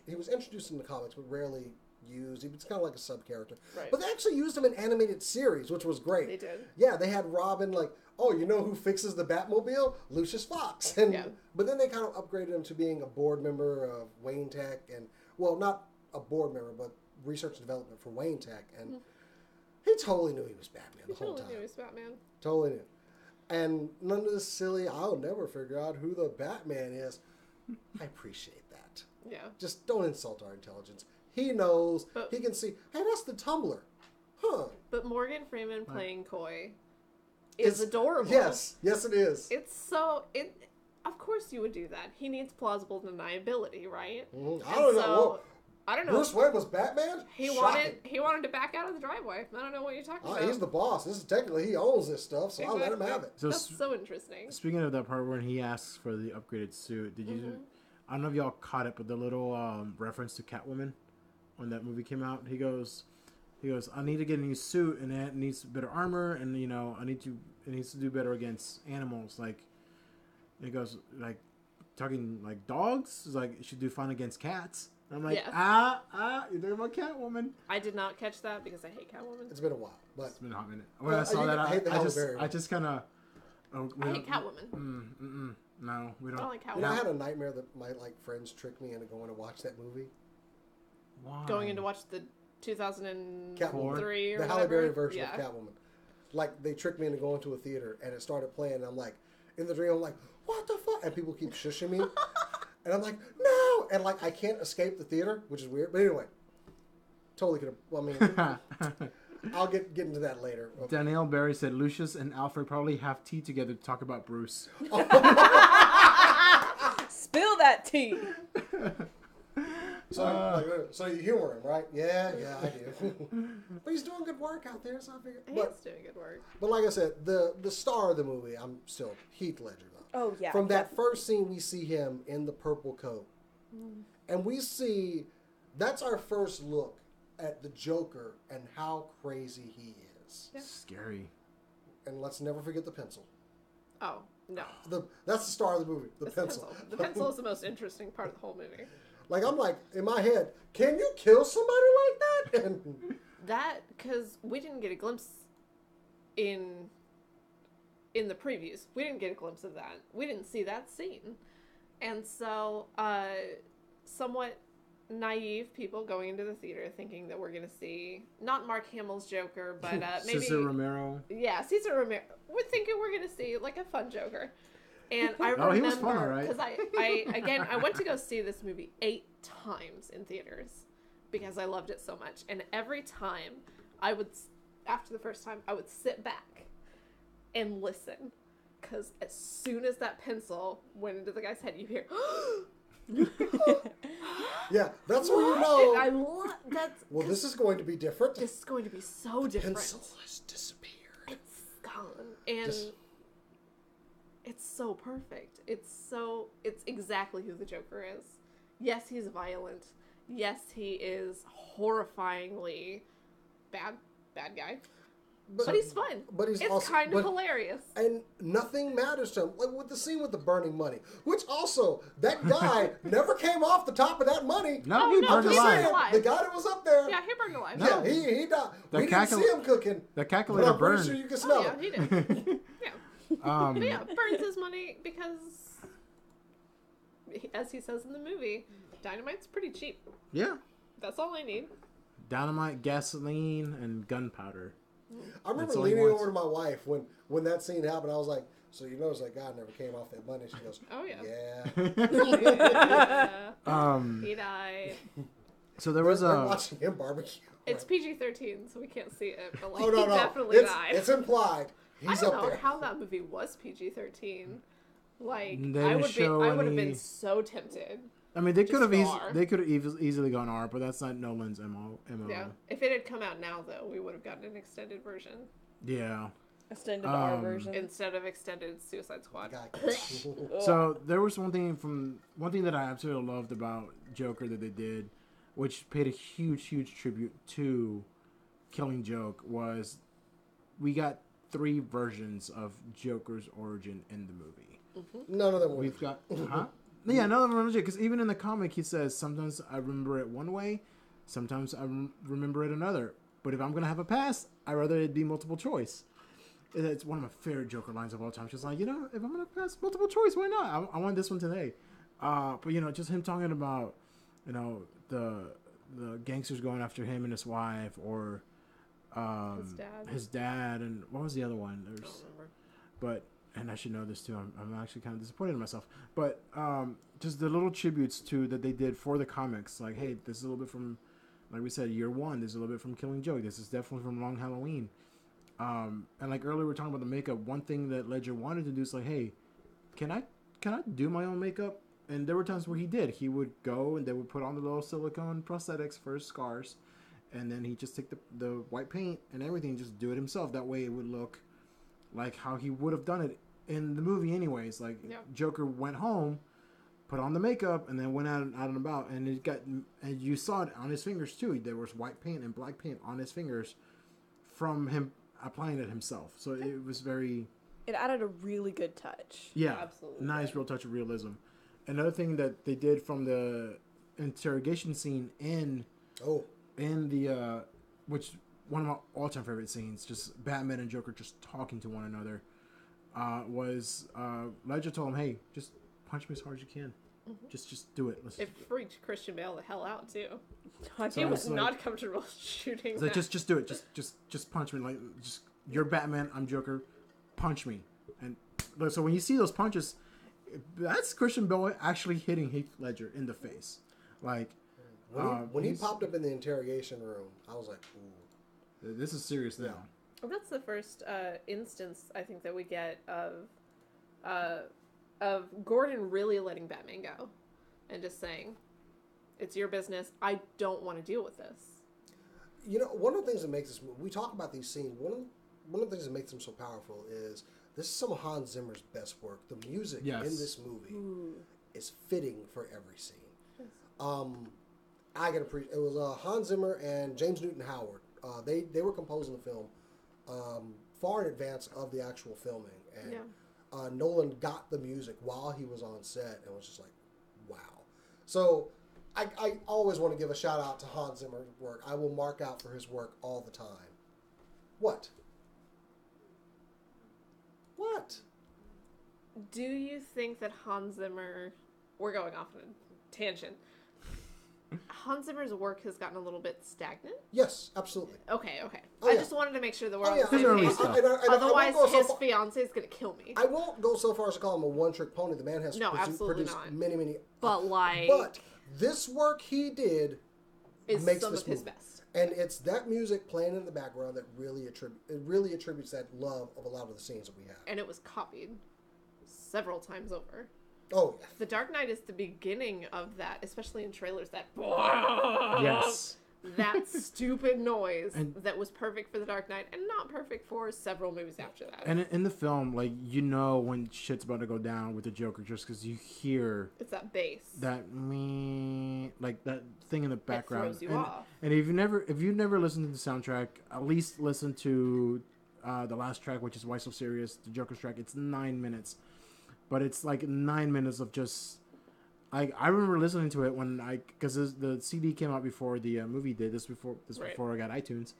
he was introduced in the comics, but rarely used. He was kind of like a sub-character. Right. But they actually used him in animated series, which was great. They did. Yeah, they had Robin, like, oh, you know who fixes the Batmobile? Lucius Fox. And But then they kind of upgraded him to being a board member of Wayne Tech, and, well, not a board member, but research and development for Wayne Tech. And he totally knew he was Batman the whole time. He totally knew he was Batman. Totally knew. And none of this silly, I'll never figure out who the Batman is. I appreciate that. Yeah. Just don't insult our intelligence. He knows. He can see, hey, that's the Tumbler. Huh. But Morgan Freeman playing Coy is adorable. Yes. Yes, it is. Of course you would do that. He needs plausible deniability, right? Mm-hmm. I don't know. I don't know. Bruce Wayne was Batman? He wanted to back out of the driveway. I don't know what you're talking about. He's the boss. This is technically, he owns this stuff, so I'll let him have it. So That's so interesting. Speaking of that part when he asks for the upgraded suit, did you? I don't know if y'all caught it, but the little reference to Catwoman when that movie came out, he goes, I need to get a new suit, and it needs better armor, and it needs to do better against animals. Like, he goes like talking like dogs. It's like it should do fine against cats. I'm like, you're talking about Catwoman. I did not catch that because I hate Catwoman. It's been a while, but It's been a hot minute. When I saw that, I just kind of. I hate Catwoman. No, we don't. I don't like Catwoman. you know, I had a nightmare that my friends tricked me into going to watch that movie. Why? Going in to watch the 2003 Catwoman. or The Halle whatever. Berry version of Catwoman. Like, they tricked me into going to a theater, and it started playing, and I'm like, in the dream, I'm like, what the fuck? And people keep shushing me. And I'm like, no! And, like, I can't escape the theater, which is weird. But anyway, totally could have, well, I mean, I'll get into that later. Danielle Barry said Lucius and Alfred probably have tea together to talk about Bruce. Spill that tea. So you humor him, right? Yeah, I do. But he's doing good work out there, so I figured. He is doing good work. But like I said, the star of the movie, I'm still Heath Ledger, though. Oh, yeah. From that first scene, we see him in the purple coat And we see, that's our first look at the Joker and how crazy he is. Yeah. Scary. And let's never forget the pencil. Oh, no. That's the star of the movie, the It's pencil. The pencil is the most interesting part of the whole movie. Like, I'm like, in my head, can you kill somebody like that? And That, because we didn't get a glimpse in the previews. We didn't get a glimpse of that. We didn't see that scene. And so, somewhat naive people going into the theater thinking that we're going to see, not Mark Hamill's Joker, but maybe... Cesar Romero. Yeah, Cesar Romero. We're thinking we're going to see, like, a fun Joker. And I remember... he was fun, all right. Because I went to go see this movie 8 times in theaters because I loved it so much. And every time after the first time, I would sit back and listen. Because as soon as that pencil went into the guy's head, you hear... yeah, that's when you know. And I love that. Well, this is going to be different. This is going to be so different. Pencil has disappeared. It's gone, and it's so perfect. It's exactly who the Joker is. Yes, he's violent. Yes, he is horrifyingly bad guy. But he's fun. But he's it's also kind of hilarious. And nothing matters to him. Like with the scene with the burning money, which also that guy never came off the top of that money. No, he burned he alive. alive. The guy that was up there. Yeah, he burned alive. Yeah, he died. The We didn't see him cooking. The But calculator I'm pretty burned. sure you can smell Yeah, it. he did. Yeah. Um, But yeah, burns his money because, as he says in the movie, dynamite's pretty cheap. yeah. That's all I need. Dynamite, gasoline, and gunpowder. I remember That's all he leaning wants. over to my wife when that scene happened. I was like, "So you notice that guy never came off that money?" She goes, Oh, yeah. "Yeah." Yeah. He died. So there was They're a... watching him barbecue. It's PG-13, so we can't see it, but like, Oh no, he no, definitely died. it's implied. I He's don't up know there. how that movie was PG-13. Like, They I didn't would show have any- been so tempted. I mean, they could have go R. easily gone R, but that's not Nolan's MO. Yeah. If it had come out now, though, we would have gotten an extended version Yeah. Extended R version. instead of extended Suicide Squad. So there was one thing that I absolutely loved about Joker that they did, which paid a huge tribute to Killing Joke, was we got 3 versions of Joker's origin in the movie. None of them were. We've got, huh? Yeah, none of them are legit, because even in the comic he says, sometimes I remember it one way, sometimes I remember it another. But if I'm going to have a pass, I'd rather it be multiple choice. It's one of my favorite Joker lines of all time. She's like, if I'm going to pass multiple choice, why not? I want this one today. But, just him talking about, the gangsters going after him and his wife, or his dad, and what was the other one? I don't remember. But, and I should know this too, I'm actually kind of disappointed in myself. But just the little tributes that they did for the comics. Like, hey, this is a little bit from, like we said, year 1. This is a little bit from Killing Joke. This is definitely from Long Halloween. And like earlier we were talking about the makeup. One thing that Ledger wanted to do is like, hey, can I do my own makeup? And there were times where he did. He would go and they would put on the little silicone prosthetics for his scars. And then he'd just take the white paint and everything, just do it himself. That way it would look like how he would have done it in the movie anyways. Like, Joker went home, put on the makeup, and then went out and about. And and you saw it on his fingers too. There was white paint and black paint on his fingers from him applying it himself. So it was very... It added a really good touch. Yeah, Absolutely. nice real touch of realism. Another thing that they did from the interrogation scene in the which one of my all-time favorite scenes, just Batman and Joker just talking to one another, was Ledger told him, hey, just punch me as hard as you can. Just do it. It freaked Christian Bale the hell out too. So He was it's like- not comfortable shooting. It's like, that. just do it. Just punch me. Like, just, you're Batman, I'm Joker. Punch me. And so when you see those punches, that's Christian Bale actually hitting Heath Ledger in the face. Like, when he popped up in the interrogation room, I was like, ooh. This is serious now. That's the first instance I think that we get of Gordon really letting Batman go and just saying, "It's your business. I don't want to deal with this." One of the things that makes this, we talk about these scenes. One of the things that makes them so powerful is this is some of Hans Zimmer's best work. The music in this movie is fitting for every scene. Yes. I can appreciate. It was Hans Zimmer and James Newton Howard. They were composing the film far in advance of the actual filming, and Nolan got the music while he was on set, and was just like, wow. So I always want to give a shout out to Hans Zimmer's work. I will mark out for his work all the time. What? What? Do you think that Hans Zimmer... We're going off on a tangent. Hans Zimmer's work has gotten a little bit stagnant? Yes, absolutely. Okay. Oh, I yeah. just wanted to make sure that we're on yeah. the same His early page. stuff. Otherwise, his fiance is going to kill me. I won't go so far as to call him a one-trick pony. The man has absolutely produced not. many. But, like... But this work he did is makes some this of his movie. best. And it's that music playing in the background that really attributes that love of a lot of the scenes that we have. And it was copied several times over. Oh, yeah. The Dark Knight is the beginning of that, especially in trailers. That Yes. that stupid noise that was perfect for The Dark Knight and not perfect for several movies after that. And in the film, like, you know when shit's about to go down with the Joker just because you hear It's that bass. that me like that thing in the background. throws you off. And if you've never listened to the soundtrack, at least listen to the last track, which is Why So Serious, the Joker's track. It's 9 minutes, but it's like 9 minutes of just. I remember listening to it because the CD came out before the movie did. Before I got iTunes.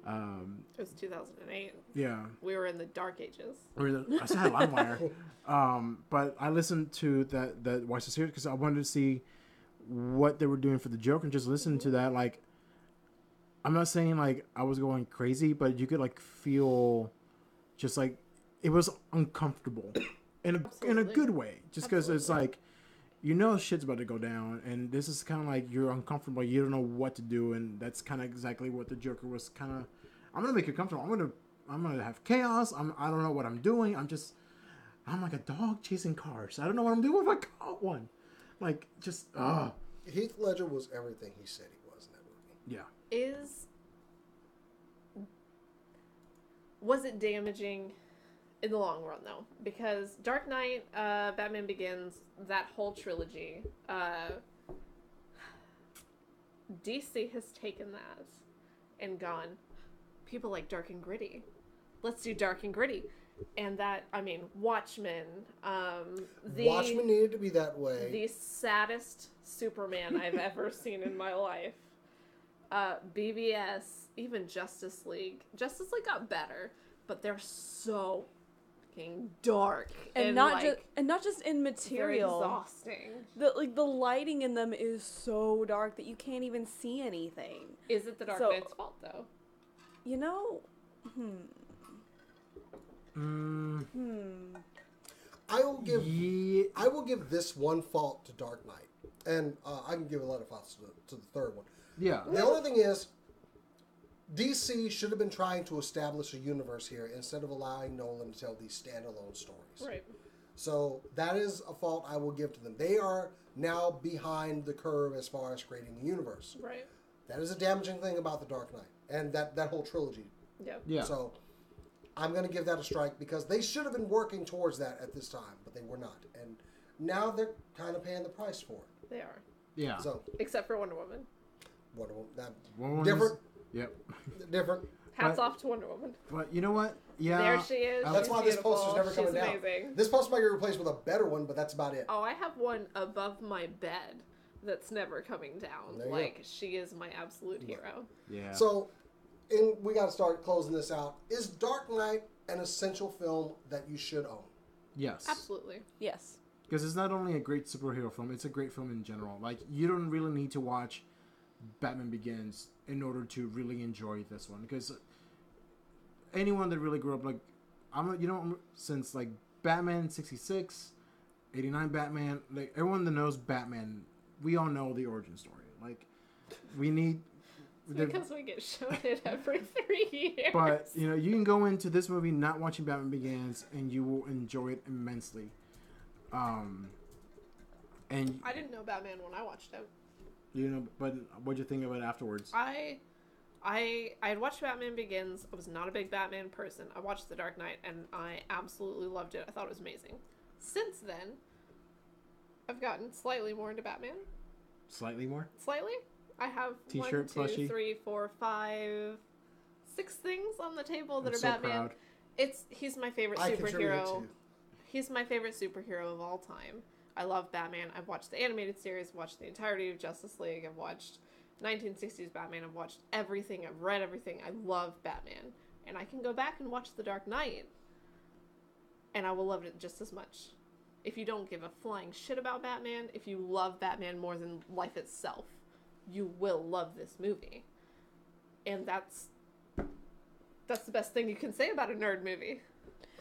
It was 2008. Yeah. We were in the dark ages. I still had LimeWire. But I listened to that Why So Serious because I wanted to see what they were doing for the Joker, and just listening to that, like, I'm not saying like I was going crazy, but you could like feel just like it was uncomfortable in a good way, just because it's like, you know, shit's about to go down, and this is kind of like you're uncomfortable, you don't know what to do, and that's kind of exactly what the Joker was kind of. I'm gonna make you comfortable. I'm gonna have chaos. I don't know what I'm doing. I'm like a dog chasing cars. I don't know what I'm doing if I caught one. Like, just Heath Ledger was everything he said he was in that movie. Yeah. Was it damaging in the long run, though? Because Dark Knight, Batman Begins, that whole trilogy, DC has taken that and gone, people like dark and gritty. Let's do dark and gritty. And that, I mean, Watchmen. Watchmen needed to be that way. The saddest Superman I've ever seen in my life. BBS, even Justice League. Justice League got better, but they're so fucking dark and not just in material. Exhausting. The lighting in them is so dark that you can't even see anything. Is it the Dark Knight's fault, though? You know, I will give this one fault to Dark Knight, and I can give a lot of faults to the third one. Yeah. The only thing is, DC should have been trying to establish a universe here instead of allowing Nolan to tell these standalone stories. Right. So that is a fault I will give to them. They are now behind the curve as far as creating a universe. Right. That is a damaging thing about the Dark Knight and that whole trilogy. Yep. Yeah. So I'm going to give that a strike because they should have been working towards that at this time, but they were not. And now they're kind of paying the price for it. They are. Yeah. So Except for Wonder Woman. Wonder Woman, Woman different. Yep. Different. Hats off to Wonder Woman. But you know what? Yeah. There she is. That's She's why beautiful. this poster's never coming She's down. amazing. This poster might get replaced with a better one, but that's about it. Oh, I have one above my bed that's never coming down. There you Like, go. she is my absolute hero. Yeah. So, we got to start closing this out. Is Dark Knight an essential film that you should own? Yes. Absolutely. yes. Because it's not only a great superhero film, it's a great film in general. Like, you don't really need to watch Batman Begins in order to really enjoy this one. Because anyone that really grew up, like, since, like, Batman 66, 89 Batman, like, everyone that knows Batman, we all know the origin story. Like, we need... Because we get shown it every 3 years. But, you know, you can go into this movie not watching Batman Begins, and you will enjoy it immensely. And I didn't know Batman when I watched it. you know, but what'd you think of it afterwards? I had watched Batman Begins. I was not a big Batman person. I watched The Dark Knight, and I absolutely loved it. I thought it was amazing. Since then, I've gotten slightly more into Batman. Slightly more? Slightly. I have T-shirt, 1, 2, plushie. 3, 4, 5, 6 things on the table that I'm are so Batman. proud. He's my favorite I contributed superhero. too. He's my favorite superhero of all time. I love Batman. I've watched the animated series, watched the entirety of Justice League, I've watched 1960s Batman, I've watched everything, I've read everything. I love Batman. And I can go back and watch The Dark Knight, and I will love it just as much. If you don't give a flying shit about Batman, if you love Batman more than life itself, you will love this movie. And that's the best thing you can say about a nerd movie.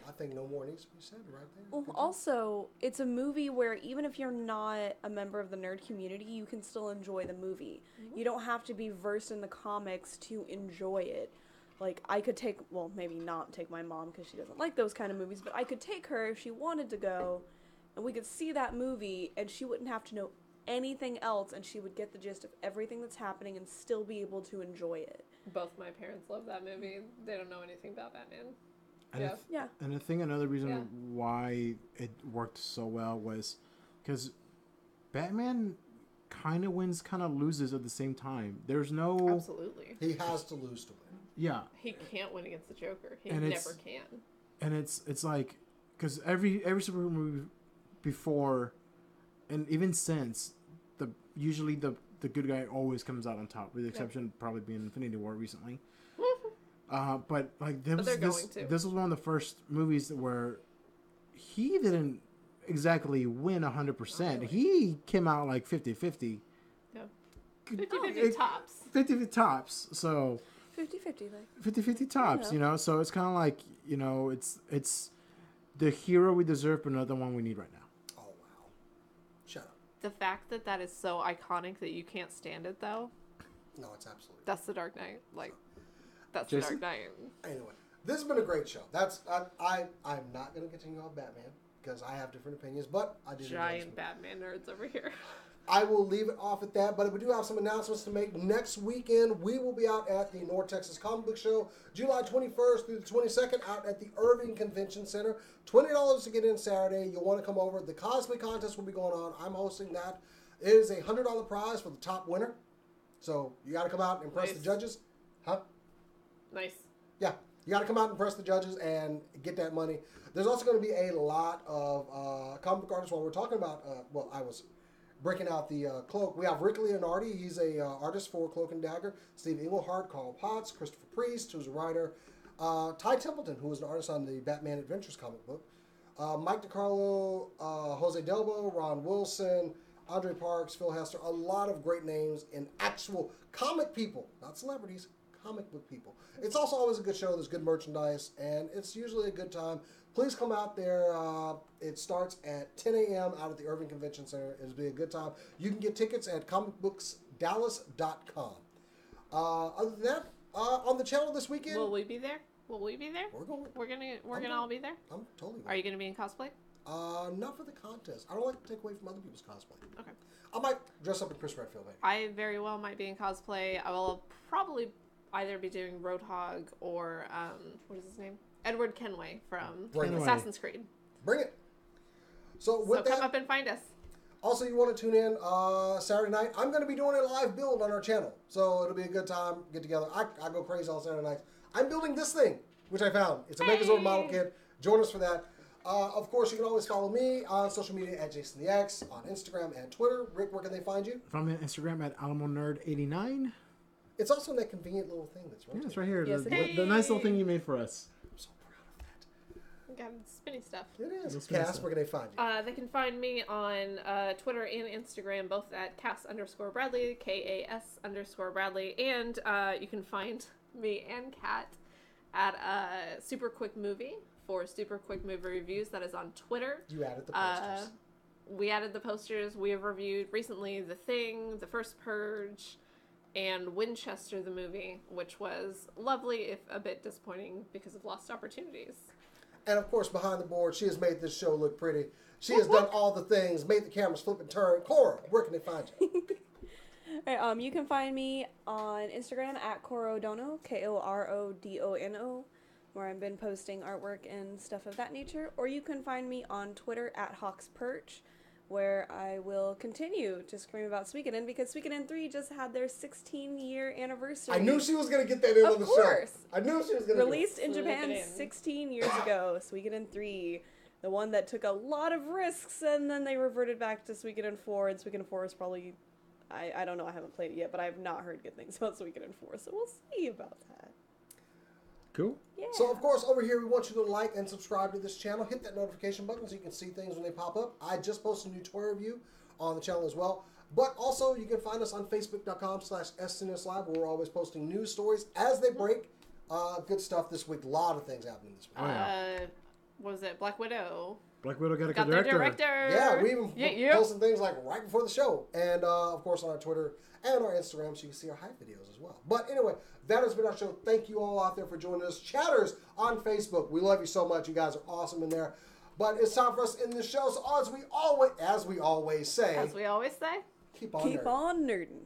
I think no more needs to be said right there. Well, Good job. also, it's a movie where even if you're not a member of the nerd community, you can still enjoy the movie. Mm-hmm. You don't have to be versed in the comics to enjoy it. Like, I could take, well, maybe not take my mom because she doesn't like those kind of movies, but I could take her if she wanted to go, and we could see that movie, and she wouldn't have to know anything else, and she would get the gist of everything that's happening and still be able to enjoy it. Both my parents love that movie. They don't know anything about Batman. And Yeah. Yeah. And I think another reason Yeah. why it worked so well was because Batman kind of wins, kind of loses at the same time. There's no... Absolutely. He has to lose to win. Yeah. He can't win against the Joker. He And never can. And it's like... Because every superhero movie before, and even since, usually the good guy always comes out on top, with the exception probably being Infinity War recently. But like this was one of the first movies where he didn't exactly win 100%. He came out like 50-50. Yeah. 50-50 tops. 50-50 tops. So 50-50, like. 50-50 tops, you know. So it's kind of like, you know, it's the hero we deserve, but not the one we need right now. Oh, wow. Shut up. The fact that is so iconic that you can't stand it, though, No, it's absolutely. that's the Dark Knight. Like, that's Jason? the Dark Knight. Anyway, this has been a great show. I'm not going to continue on Batman because I have different opinions, but I did enjoy this Giant movie. Batman nerds over here. I will leave it off at that, but we do have some announcements to make. Next weekend, we will be out at the North Texas Comic Book Show, July 21st through the 22nd, out at the Irving Convention Center. $20 to get in Saturday. You'll want to come over. The cosplay contest will be going on. I'm hosting that. It is a $100 prize for the top winner. So you got to come out and impress Nice. the judges. Huh? Nice. Yeah, you got to come out and impress the judges and get that money. There's also going to be a lot of comic book artists. While we're talking about, I was breaking out the cloak. We have Rick Leonardi. He's a artist for Cloak and Dagger. Steve Englehart, Carl Potts, Christopher Priest, who's a writer. Ty Templeton, who was an artist on the Batman Adventures comic book. Mike DiCarlo, Jose Delbo, Ron Wilson, Andre Parks, Phil Hester. A lot of great names in actual comic people, not celebrities, comic book people. It's also always a good show. There's good merchandise, and it's usually a good time. Please come out there. It starts at 10 a.m. out at the Irving Convention Center. It'll be a good time. You can get tickets at comicbooksdallas.com. Other than that, on the channel this weekend, Will we be there? Will we be there? we're going. We're gonna all be there. I'm totally. Are you gonna be in cosplay? Not for the contest. I don't like to take away from other people's cosplay. Okay. I might dress up in Chris Redfield, maybe. I very well might be in cosplay. I will probably either be doing Roadhog or what is his name? Edward Kenway from Kenway. Assassin's Creed. Bring it. So So with come that, up and find us. also you want to tune in Saturday night. I'm going to be doing a live build on our channel, so it'll be a good time. Get together. I go crazy on Saturday nights. I'm building this thing, which I found. It's a Megazord model kit. Join us for that. Of course, you can always follow me on social media at Jason the X, on Instagram and Twitter. Rick, where can they find you? Find me on Instagram at AlamoNerd89. It's also in that convenient little thing that's right Yeah, it's there. right here. Yes, The nice little thing you made for us. I'm so proud of that. We got spinny stuff. It is. Let's finish Cass, that. where can they find you? They can find me on Twitter and Instagram, both at Cass_Bradley, KAS_Bradley, and you can find me and Kat at Super Quick Movie for Super Quick Movie Reviews. That is on Twitter. You added the posters. We added the posters. We have reviewed recently The Thing, The First Purge, and Winchester the movie, which was lovely, if a bit disappointing because of lost opportunities. And of course, behind the board, she has made this show look pretty. She has done all the things, made the cameras flip and turn. Cora, where can they find you? All right, you can find me on Instagram at Korodono, Korodono, where I've been posting artwork and stuff of that nature. Or you can find me on Twitter at Hawks Perch, where I will continue to scream about Suikoden because Suikoden 3 just had their 16-year anniversary. I knew she was going to get that in on the show. I knew she was going to released in Japan 16 years ago, Suikoden 3. The one that took a lot of risks, and then they reverted back to Suikoden 4, and Suikoden 4 is probably... I don't know, I haven't played it yet, but I have not heard good things about Suikoden 4, so we'll see about that. Cool. Yeah. So, of course, over here, we want you to like and subscribe to this channel. Hit that notification button so you can see things when they pop up. I just posted a new toy review on the channel as well. But also, you can find us on Facebook.com/SCNS Live, where we're always posting news stories as they break. Good stuff this week. A lot of things happening this week. Oh, yeah. What was it? Black Widow. Black Widow got Their director. Yeah, we even posted things like right before the show. And, of course, on our Twitter and our Instagram, so you can see our hype videos as well. But anyway, that has been our show. Thank you all out there for joining us. Chatters on Facebook. We love you so much. You guys are awesome in there. But it's time for us to end the show. So as we always say, keep on keep on nerding.